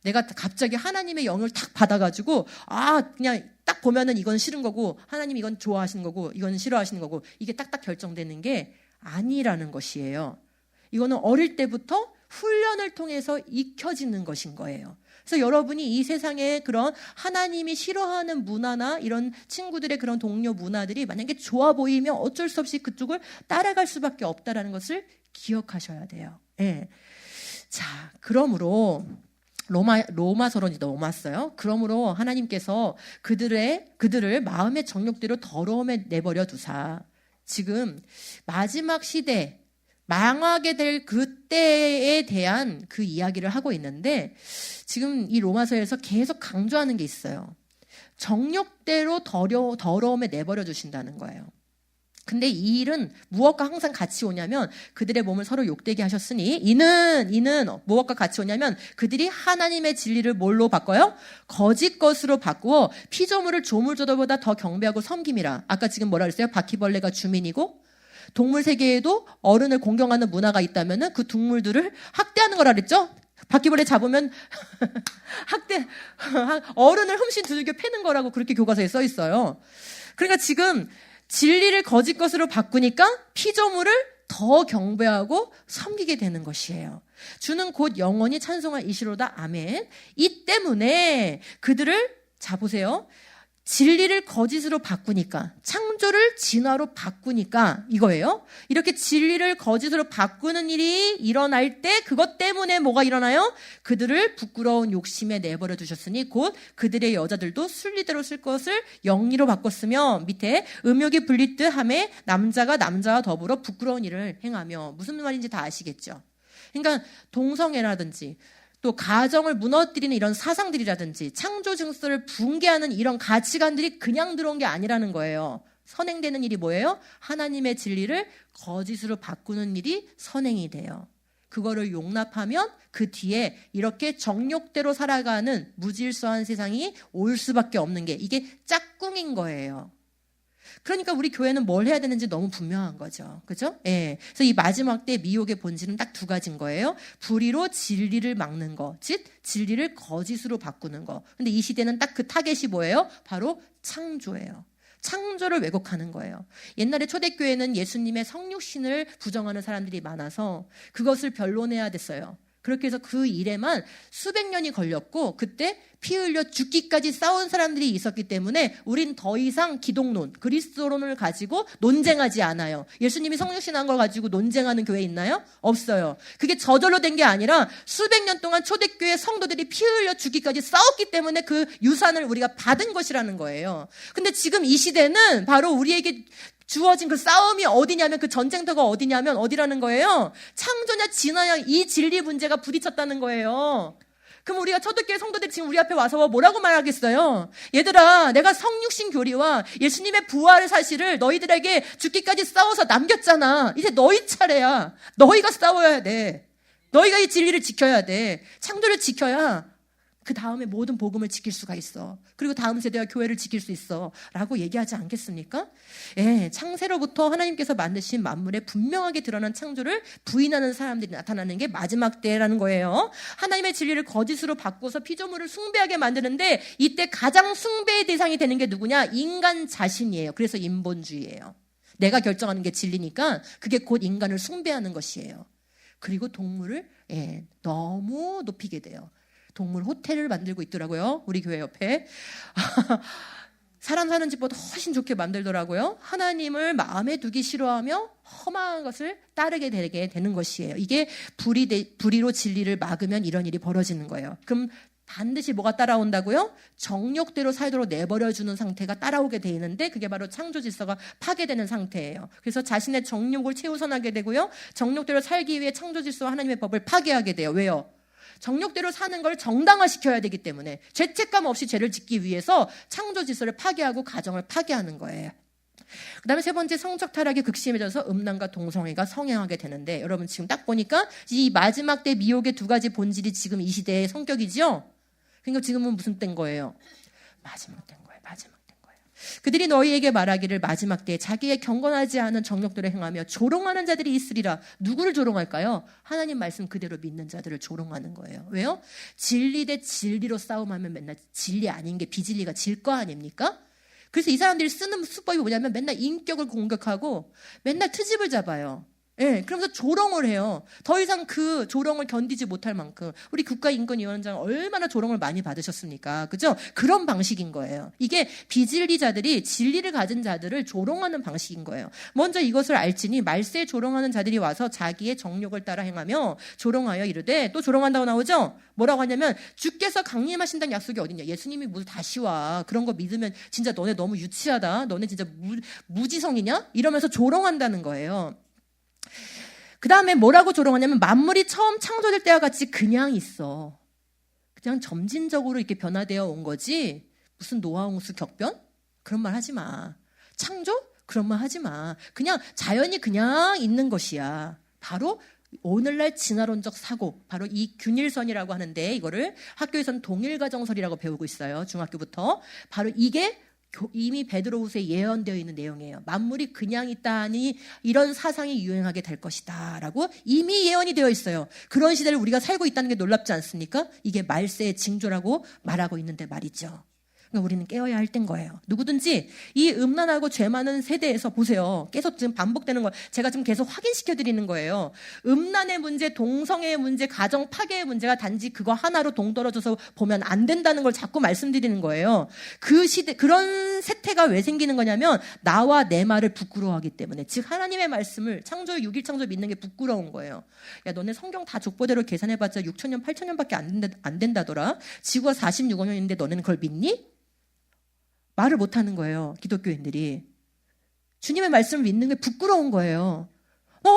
내가 갑자기 하나님의 영을 탁 받아가지고, 그냥 딱 보면은 이건 싫은 거고, 하나님 이건 좋아하시는 거고, 이건 싫어하시는 거고, 이게 딱딱 결정되는 게 아니라는 것이에요. 이거는 어릴 때부터 훈련을 통해서 익혀지는 것인 거예요. 그래서 여러분이 이 세상에 그런 하나님이 싫어하는 문화나 이런 친구들의 그런 동료 문화들이 만약에 좋아 보이면 어쩔 수 없이 그쪽을 따라갈 수밖에 없다라는 것을 기억하셔야 돼요. 예. 자, 그러므로 로마서로 넘어왔어요. 그러므로 하나님께서 그들을 마음의 정욕대로 더러움에 내버려 두사. 지금 마지막 시대 망하게 될 그때에 대한 그 이야기를 하고 있는데 지금 이 로마서에서 계속 강조하는 게 있어요. 정욕대로 더러움에 내버려 두신다는 거예요. 근데 이 일은 무엇과 항상 같이 오냐면 그들의 몸을 서로 욕되게 하셨으니 이는 무엇과 같이 오냐면 그들이 하나님의 진리를 뭘로 바꿔요? 거짓 것으로 바꾸어 피조물을 조물조도보다 더 경배하고 섬김이라. 아까 지금 뭐라 그랬어요? 바퀴벌레가 주민이고 동물 세계에도 어른을 공경하는 문화가 있다면은 그 동물들을 학대하는 거라 그랬죠? 바퀴벌레 잡으면 어른을 흠씬 두들겨 패는 거라고 그렇게 교과서에 써 있어요. 그러니까 지금 진리를 거짓 것으로 바꾸니까 피조물을 더 경배하고 섬기게 되는 것이에요. 주는 곧 영원히 찬송할 이시로다. 아멘. 이 때문에 그들을 보세요. 진리를 거짓으로 바꾸니까, 창조를 진화로 바꾸니까 이거예요. 이렇게 진리를 거짓으로 바꾸는 일이 일어날 때 그것 때문에 뭐가 일어나요? 그들을 부끄러운 욕심에 내버려 두셨으니 곧 그들의 여자들도 순리대로 쓸 것을 영리로 바꿨으며 밑에 음욕이 불릴 듯 하매 남자가 남자와 더불어 부끄러운 일을 행하며. 무슨 말인지 다 아시겠죠? 그러니까 동성애라든지 또 가정을 무너뜨리는 이런 사상들이라든지 창조 증서를 붕괴하는 이런 가치관들이 그냥 들어온 게 아니라는 거예요. 선행되는 일이 뭐예요? 하나님의 진리를 거짓으로 바꾸는 일이 선행이 돼요. 그거를 용납하면 그 뒤에 이렇게 정욕대로 살아가는 무질서한 세상이 올 수밖에 없는 게 이게 짝꿍인 거예요. 그러니까 우리 교회는 뭘 해야 되는지 너무 분명한 거죠. 그죠? 예. 그래서 이 마지막 때 미혹의 본질은 딱 두 가지인 거예요. 불의로 진리를 막는 거, 즉 진리를 거짓으로 바꾸는 거. 근데 이 시대는 딱 그 타겟이 뭐예요? 바로 창조예요. 창조를 왜곡하는 거예요. 옛날에 초대교회는 예수님의 성육신을 부정하는 사람들이 많아서 그것을 변론해야 됐어요. 그렇게 해서 그 일에만 수백 년이 걸렸고 그때 피 흘려 죽기까지 싸운 사람들이 있었기 때문에 우린 더 이상 기독론, 그리스도론을 가지고 논쟁하지 않아요. 예수님이 성육신한 걸 가지고 논쟁하는 교회 있나요? 없어요. 그게 저절로 된 게 아니라 수백 년 동안 초대교회 성도들이 피 흘려 죽기까지 싸웠기 때문에 그 유산을 우리가 받은 것이라는 거예요. 근데 지금 이 시대는 바로 우리에게 주어진 그 싸움이 어디냐면, 그 전쟁터가 어디냐면 어디라는 거예요? 창조냐 진화냐 이 진리 문제가 부딪혔다는 거예요. 그럼 우리가 초대교회 성도들이 지금 우리 앞에 와서 뭐라고 말하겠어요? 얘들아, 내가 성육신 교리와 예수님의 부활의 사실을 너희들에게 죽기까지 싸워서 남겼잖아. 이제 너희 차례야. 너희가 싸워야 돼. 너희가 이 진리를 지켜야 돼. 창조를 지켜야 그 다음에 모든 복음을 지킬 수가 있어. 그리고 다음 세대와 교회를 지킬 수 있어. 라고 얘기하지 않겠습니까? 예, 창세로부터 하나님께서 만드신 만물에 분명하게 드러난 창조를 부인하는 사람들이 나타나는 게 마지막 때라는 거예요. 하나님의 진리를 거짓으로 바꿔서 피조물을 숭배하게 만드는데 이때 가장 숭배의 대상이 되는 게 누구냐? 인간 자신이에요. 그래서 인본주의예요. 내가 결정하는 게 진리니까 그게 곧 인간을 숭배하는 것이에요. 그리고 동물을 너무 높이게 돼요. 동물 호텔을 만들고 있더라고요. 우리 교회 옆에. 사람 사는 집보다 훨씬 좋게 만들더라고요. 하나님을 마음에 두기 싫어하며 험한 것을 따르게 되게 되는 것이에요. 이게 불의로 진리를 막으면 이런 일이 벌어지는 거예요. 그럼 반드시 뭐가 따라온다고요? 정욕대로 살도록 내버려주는 상태가 따라오게 돼 있는데 그게 바로 창조 질서가 파괴되는 상태예요. 그래서 자신의 정욕을 최우선하게 되고요. 정욕대로 살기 위해 창조 질서와 하나님의 법을 파괴하게 돼요. 왜요? 정욕대로 사는 걸 정당화시켜야 되기 때문에 죄책감 없이 죄를 짓기 위해서 창조 질서를 파괴하고 가정을 파괴하는 거예요. 그 다음에 세 번째, 성적 타락이 극심해져서 음란과 동성애가 성행하게 되는데 여러분 지금 딱 보니까 이 마지막 때 미혹의 두 가지 본질이 지금 이 시대의 성격이죠. 그러니까 지금은 무슨 때인 거예요? 마지막 때인 거예요. 마지막. 그들이 너희에게 말하기를 마지막 때에 자기의 경건하지 않은 정욕대로 행하며 조롱하는 자들이 있으리라. 누구를 조롱할까요? 하나님 말씀 그대로 믿는 자들을 조롱하는 거예요. 왜요? 진리 대 진리로 싸움하면 맨날 진리 아닌 게 비진리가 질 거 아닙니까? 그래서 이 사람들이 쓰는 수법이 뭐냐면 맨날 인격을 공격하고 맨날 트집을 잡아요. 예, 그러면서 조롱을 해요. 더 이상 그 조롱을 견디지 못할 만큼 우리 국가인권위원장 얼마나 조롱을 많이 받으셨습니까? 그죠? 그런 방식인 거예요. 이게 비진리자들이 진리를 가진 자들을 조롱하는 방식인 거예요. 먼저 이것을 알지니 말세에 조롱하는 자들이 와서 자기의 정욕을 따라 행하며 조롱하여 이르되, 또 조롱한다고 나오죠? 뭐라고 하냐면 주께서 강림하신다는 약속이 어딨냐? 예수님이 무슨 다시 와. 그런 거 믿으면 진짜 너네 너무 유치하다. 너네 진짜 무지성이냐? 이러면서 조롱한다는 거예요. 그 다음에 뭐라고 조롱하냐면 만물이 처음 창조될 때와 같이 그냥 있어. 그냥 점진적으로 이렇게 변화되어 온 거지 무슨 노아홍수 격변? 그런 말 하지 마. 창조? 그런 말 하지 마. 그냥 자연이 그냥 있는 것이야. 바로 오늘날 진화론적 사고, 바로 이 균일선이라고 하는데 이거를 학교에서는 동일가정설이라고 배우고 있어요. 중학교부터. 바로 이게 이미 베드로후서에 예언되어 있는 내용이에요. 만물이 그냥 있다니 이런 사상이 유행하게 될 것이다 라고 이미 예언이 되어 있어요. 그런 시대를 우리가 살고 있다는 게 놀랍지 않습니까? 이게 말세의 징조라고 말하고 있는데 말이죠. 그러니까 우리는 깨어야 할 때인 거예요. 누구든지 이 음란하고 죄 많은 세대에서 보세요. 계속 지금 반복되는 거 제가 지금 계속 확인시켜 드리는 거예요. 음란의 문제, 동성애의 문제, 가정 파괴의 문제가 단지 그거 하나로 동떨어져서 보면 안 된다는 걸 자꾸 말씀드리는 거예요. 그 시대, 그런 세태가 왜 생기는 거냐면 나와 내 말을 부끄러워하기 때문에. 즉 하나님의 말씀을 창조 6일 창조 믿는 게 부끄러운 거예요. 야, 너네 성경 다 족보대로 계산해봤자 6,000년, 8,000년밖에 안 된다더라. 지구가 46억 년인데 너네는 그걸 믿니? 말을 못하는 거예요. 기독교인들이. 주님의 말씀을 믿는 게 부끄러운 거예요.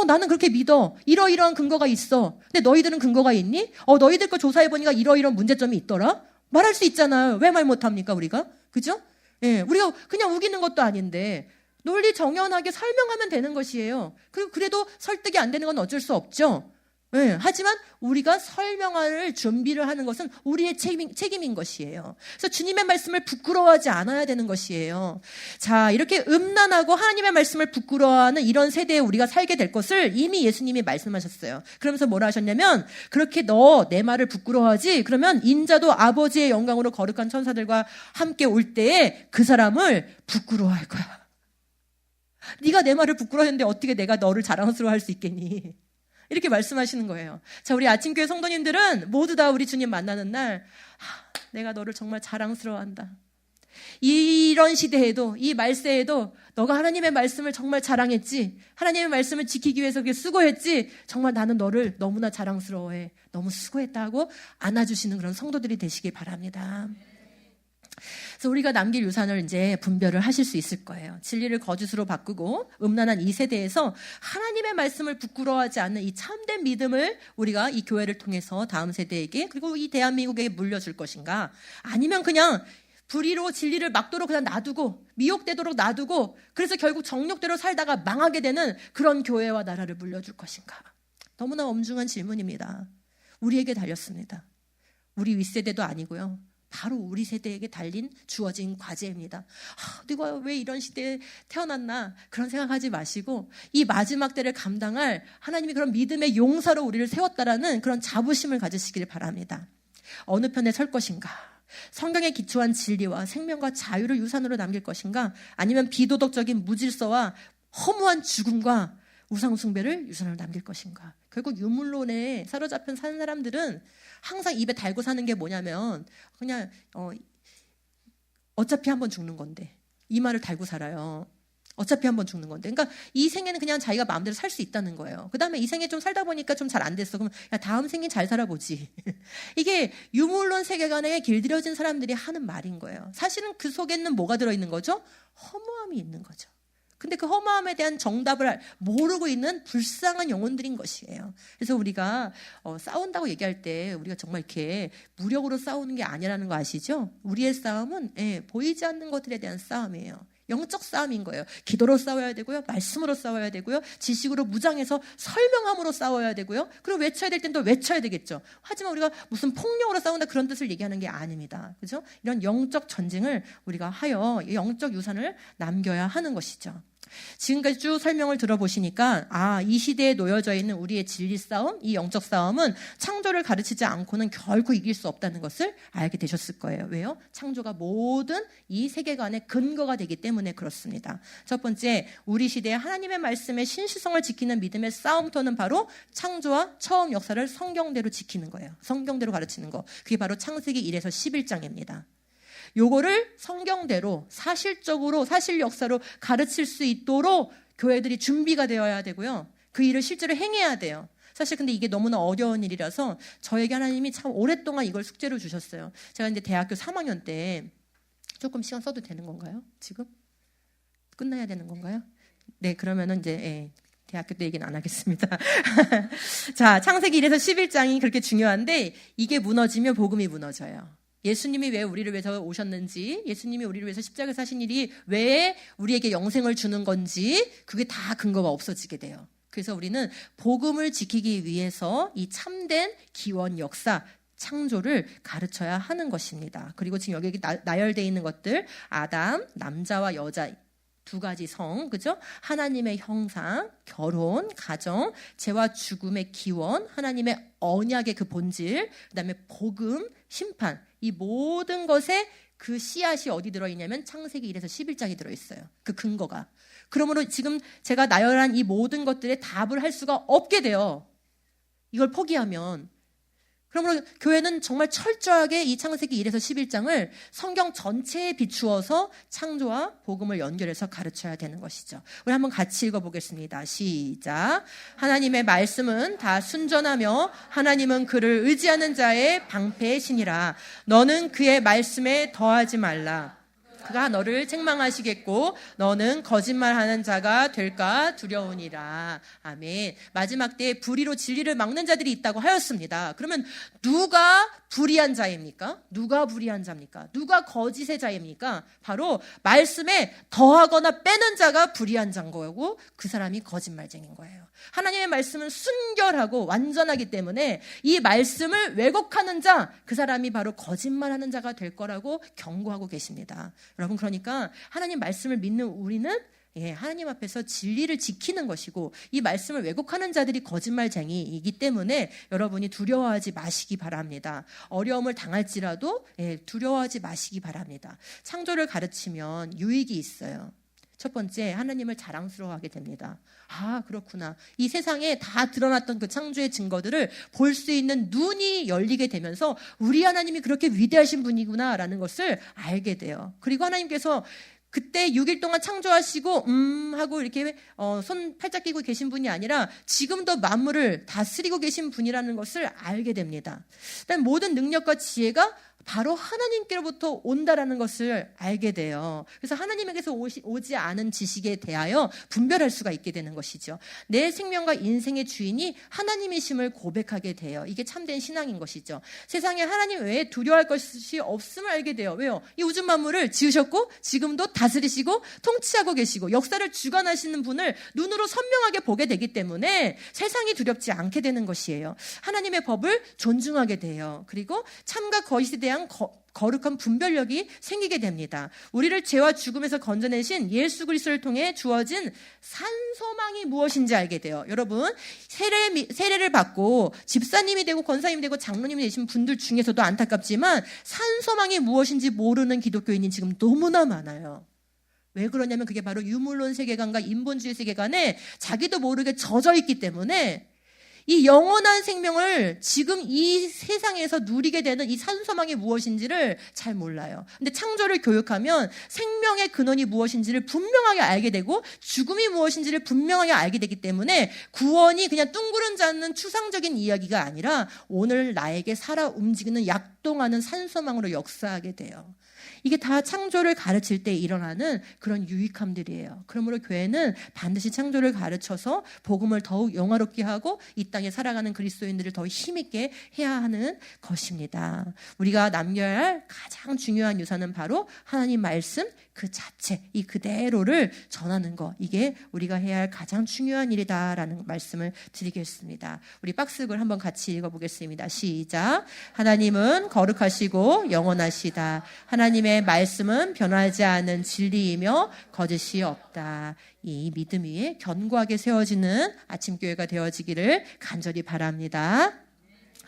나는 그렇게 믿어. 이러이러한 근거가 있어. 근데 너희들은 근거가 있니? 너희들 거 조사해보니까 이러이러한 문제점이 있더라. 말할 수 있잖아요. 왜 말 못합니까 우리가? 그죠? 예, 우리가 그냥 우기는 것도 아닌데 논리 정연하게 설명하면 되는 것이에요. 그리고 그래도 설득이 안 되는 건 어쩔 수 없죠. 네, 하지만 우리가 설명할 준비를 하는 것은 우리의 책임인 것이에요. 그래서 주님의 말씀을 부끄러워하지 않아야 되는 것이에요. 자, 이렇게 음란하고 하나님의 말씀을 부끄러워하는 이런 세대에 우리가 살게 될 것을 이미 예수님이 말씀하셨어요. 그러면서 뭐라 하셨냐면 그렇게 너 내 말을 부끄러워하지? 그러면 인자도 아버지의 영광으로 거룩한 천사들과 함께 올 때에 그 사람을 부끄러워할 거야. 네가 내 말을 부끄러워했는데 어떻게 내가 너를 자랑스러워할 수 있겠니? 이렇게 말씀하시는 거예요. 자, 우리 아침교회 성도님들은 모두 다 우리 주님 만나는 날 내가 너를 정말 자랑스러워한다. 이런 시대에도, 이 말세에도 너가 하나님의 말씀을 정말 자랑했지, 하나님의 말씀을 지키기 위해서 수고했지, 정말 나는 너를 너무나 자랑스러워해, 너무 수고했다 하고 안아주시는 그런 성도들이 되시길 바랍니다. 그래서 우리가 남길 유산을 이제 분별을 하실 수 있을 거예요. 진리를 거짓으로 바꾸고 음란한 이 세대에서 하나님의 말씀을 부끄러워하지 않는 이 참된 믿음을 우리가 이 교회를 통해서 다음 세대에게, 그리고 이 대한민국에게 물려줄 것인가, 아니면 그냥 불의로 진리를 막도록 그냥 놔두고 미혹되도록 놔두고 그래서 결국 정욕대로 살다가 망하게 되는 그런 교회와 나라를 물려줄 것인가. 너무나 엄중한 질문입니다. 우리에게 달렸습니다. 우리 윗세대도 아니고요, 바로 우리 세대에게 주어진 과제입니다. 내가 왜 이런 시대에 태어났나 그런 생각하지 마시고 이 마지막 때를 감당할 하나님이 그런 믿음의 용사로 우리를 세웠다라는 그런 자부심을 가지시길 바랍니다. 어느 편에 설 것인가? 성경에 기초한 진리와 생명과 자유를 유산으로 남길 것인가? 아니면 비도덕적인 무질서와 허무한 죽음과 우상숭배를 유산으로 남길 것인가? 결국 유물론에 사로잡혀 사는 사람들은 항상 입에 달고 사는 게 뭐냐면 그냥 어차피 한번 죽는 건데, 이 말을 달고 살아요. 어차피 한번 죽는 건데. 그러니까 이 생에는 그냥 자기가 마음대로 살 수 있다는 거예요. 그 다음에 이 생에 좀 살다 보니까 좀 잘 안 됐어. 그러면 야, 다음 생에 잘 살아보지. 이게 유물론 세계관에 길들여진 사람들이 하는 말인 거예요. 사실은 그 속에는 뭐가 들어있는 거죠? 허무함이 있는 거죠. 근데 그 허무함에 대한 정답을 모르고 있는 불쌍한 영혼들인 것이에요. 그래서 우리가 싸운다고 얘기할 때 우리가 정말 이렇게 무력으로 싸우는 게 아니라는 거 아시죠? 우리의 싸움은 보이지 않는 것들에 대한 싸움이에요. 영적 싸움인 거예요. 기도로 싸워야 되고요, 말씀으로 싸워야 되고요, 지식으로 무장해서 설명함으로 싸워야 되고요, 그리고 외쳐야 될 땐 또 외쳐야 되겠죠. 하지만 우리가 무슨 폭력으로 싸운다 그런 뜻을 얘기하는 게 아닙니다. 그죠? 이런 영적 전쟁을 우리가 하여 영적 유산을 남겨야 하는 것이죠. 지금까지 쭉 설명을 들어보시니까 이 시대에 놓여져 있는 우리의 진리 싸움, 이 영적 싸움은 창조를 가르치지 않고는 결코 이길 수 없다는 것을 알게 되셨을 거예요. 왜요? 창조가 모든 이 세계관의 근거가 되기 때문에 그렇습니다. 첫 번째, 우리 시대에 하나님의 말씀의 신실성을 지키는 믿음의 싸움터는 바로 창조와 처음 역사를 성경대로 지키는 거예요. 성경대로 가르치는 거. 그게 바로 창세기 1에서 11장입니다. 요거를 성경대로 사실적으로 사실 역사로 가르칠 수 있도록 교회들이 준비가 되어야 되고요, 그 일을 실제로 행해야 돼요. 사실 근데 이게 너무나 어려운 일이라서 저에게 하나님이 참 오랫동안 이걸 숙제로 주셨어요. 제가 이제 대학교 3학년 때, 조금 시간 써도 되는 건가요? 지금? 끝나야 되는 건가요? 네, 그러면은 이제 대학교 때 얘기는 안 하겠습니다. 자, 창세기 1에서 11장이 그렇게 중요한데 이게 무너지면 복음이 무너져요. 예수님이 왜 우리를 위해서 오셨는지, 예수님이 우리를 위해서 십자가에 사신 일이 왜 우리에게 영생을 주는 건지, 그게 다 근거가 없어지게 돼요. 그래서 우리는 복음을 지키기 위해서 이 참된 기원 역사, 창조를 가르쳐야 하는 것입니다. 그리고 지금 여기 나열되어 있는 것들, 아담, 남자와 여자, 두 가지 성, 그죠? 하나님의 형상, 결혼, 가정, 죄와 죽음의 기원, 하나님의 언약의 그 본질, 그다음에 복음, 심판, 이 모든 것에 그 씨앗이 어디 들어있냐면 창세기 1에서 11장이 들어있어요. 그 근거가. 그러므로 지금 제가 나열한 이 모든 것들에 답을 할 수가 없게 돼요. 이걸 포기하면. 그러므로 교회는 정말 철저하게 이 창세기 1에서 11장을 성경 전체에 비추어서 창조와 복음을 연결해서 가르쳐야 되는 것이죠. 우리 한번 같이 읽어보겠습니다. 시작. 하나님의 말씀은 다 순전하며 하나님은 그를 의지하는 자의 방패의 신이라. 너는 그의 말씀에 더하지 말라. 그가 너를 책망하시겠고 너는 거짓말하는 자가 될까 두려우니라. 아멘. 마지막 때에 불의로 진리를 막는 자들이 있다고 하였습니다. 그러면 누가 불의한 자입니까? 누가 불의한 자입니까? 누가 거짓의 자입니까? 바로 말씀에 더하거나 빼는 자가 불의한 자인 거고 그 사람이 거짓말쟁인 거예요. 하나님의 말씀은 순결하고 완전하기 때문에 이 말씀을 왜곡하는 자, 그 사람이 바로 거짓말하는 자가 될 거라고 경고하고 계십니다. 여러분, 그러니까 하나님 말씀을 믿는 우리는 하나님 앞에서 진리를 지키는 것이고 이 말씀을 왜곡하는 자들이 거짓말쟁이이기 때문에 여러분이 두려워하지 마시기 바랍니다. 어려움을 당할지라도 두려워하지 마시기 바랍니다. 창조를 가르치면 유익이 있어요. 첫 번째, 하나님을 자랑스러워하게 됩니다. 아, 그렇구나. 이 세상에 다 드러났던 그 창조의 증거들을 볼 수 있는 눈이 열리게 되면서 우리 하나님이 그렇게 위대하신 분이구나라는 것을 알게 돼요. 그리고 하나님께서 그때 6일 동안 창조하시고 하고 이렇게 손 팔짝 끼고 계신 분이 아니라 지금도 만물을 다스리고 계신 분이라는 것을 알게 됩니다. 일단 모든 능력과 지혜가 바로 하나님께로부터 온다라는 것을 알게 돼요. 그래서 하나님에게서 오지 않은 지식에 대하여 분별할 수가 있게 되는 것이죠. 내 생명과 인생의 주인이 하나님이심을 고백하게 돼요. 이게 참된 신앙인 것이죠. 세상에 하나님 외에 두려워할 것이 없음을 알게 돼요. 왜요? 이 우주 만물을 지으셨고 지금도 다스리시고 통치하고 계시고 역사를 주관하시는 분을 눈으로 선명하게 보게 되기 때문에 세상이 두렵지 않게 되는 것이에요. 하나님의 법을 존중하게 돼요. 그리고 참과 거짓에 대한 거룩한 분별력이 생기게 됩니다. 우리를 죄와 죽음에서 건져내신 예수 그리스도를 통해 주어진 산소망이 무엇인지 알게 돼요. 여러분, 세례를 받고 집사님이 되고 권사님이 되고 장로님이 되신 분들 중에서도 안타깝지만 산소망이 무엇인지 모르는 기독교인이 지금 너무나 많아요. 왜 그러냐면 그게 바로 유물론 세계관과 인본주의 세계관에 자기도 모르게 젖어 있기 때문에 이 영원한 생명을 지금 이 세상에서 누리게 되는 이 산소망이 무엇인지를 잘 몰라요. 근데 창조를 교육하면 생명의 근원이 무엇인지를 분명하게 알게 되고 죽음이 무엇인지를 분명하게 알게 되기 때문에 구원이 그냥 뚱그런 잡는 추상적인 이야기가 아니라 오늘 나에게 살아 움직이는 약동하는 산소망으로 역사하게 돼요. 이게 다 창조를 가르칠 때 일어나는 그런 유익함들이에요. 그러므로 교회는 반드시 창조를 가르쳐서 복음을 더욱 영화롭게 하고 이 땅에 살아가는 그리스도인들을 더 힘있게 해야 하는 것입니다. 우리가 남겨야 할 가장 중요한 유산은 바로 하나님 말씀 그 자체, 이 그대로를 전하는 것. 이게 우리가 해야 할 가장 중요한 일이다라는 말씀을 드리겠습니다. 우리 박스글 한번 같이 읽어보겠습니다. 시작. 하나님은 거룩하시고 영원하시다. 하나님의 말씀은 변하지 않은 진리이며 거짓이 없다. 이 믿음 위에 견고하게 세워지는 아침교회가 되어지기를 간절히 바랍니다.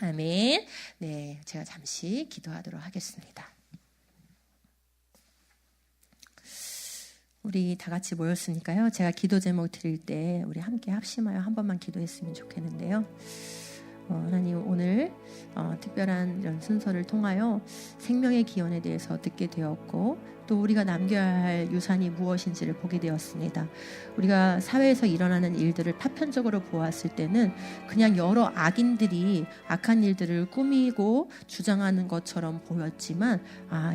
아멘. 네, 제가 잠시 기도하도록 하겠습니다. 우리 다 같이 모였으니까요. 제가 기도 제목 드릴 때 우리 함께 합심하여 한 번만 기도했으면 좋겠는데요. 하나님 오늘 특별한 이런 순서를 통하여 생명의 기원에 대해서 듣게 되었고 또 우리가 남겨야 할 유산이 무엇인지를 보게 되었습니다. 우리가 사회에서 일어나는 일들을 파편적으로 보았을 때는 그냥 여러 악인들이 악한 일들을 꾸미고 주장하는 것처럼 보였지만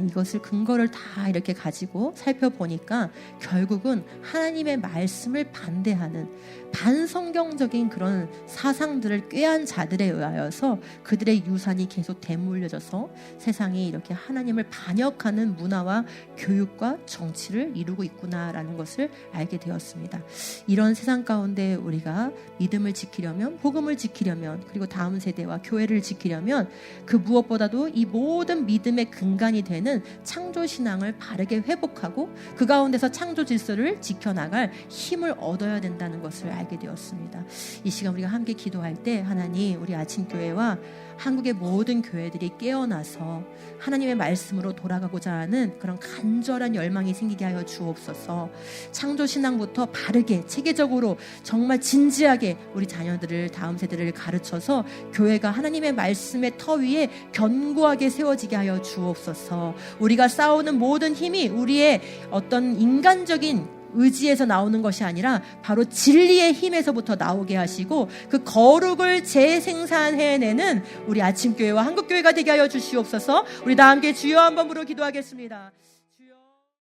이것을 근거를 다 이렇게 가지고 살펴보니까 결국은 하나님의 말씀을 반대하는 반성경적인 그런 사상들을 꾀한 자들에 의하여서 그들의 유산이 계속 되물려져서 세상이 이렇게 하나님을 반역하는 문화와 교육과 정치를 이루고 있구나라는 것을 알게 되었습니다. 이런 세상 가운데 우리가 믿음을 지키려면, 복음을 지키려면, 그리고 다음 세대와 교회를 지키려면 그 무엇보다도 이 모든 믿음의 근간이 되는 창조신앙을 바르게 회복하고 그 가운데서 창조 질서를 지켜나갈 힘을 얻어야 된다는 것을 알게 되었습니다. 이 시간 우리가 함께 기도할 때 하나님 우리 아침교회와 한국의 모든 교회들이 깨어나서 하나님의 말씀으로 돌아가고자 하는 그런 간절한 열망이 생기게 하여 주옵소서. 창조신앙부터 바르게 체계적으로 정말 진지하게 우리 자녀들을 다음 세대를 가르쳐서 교회가 하나님의 말씀의 터 위에 견고하게 세워지게 하여 주옵소서. 우리가 싸우는 모든 힘이 우리의 어떤 인간적인 의지에서 나오는 것이 아니라 바로 진리의 힘에서부터 나오게 하시고 그 거룩을 재생산해내는 우리 아침교회와 한국교회가 되게 하여 주시옵소서. 우리 다 함께 주여 한번 부르고 기도하겠습니다.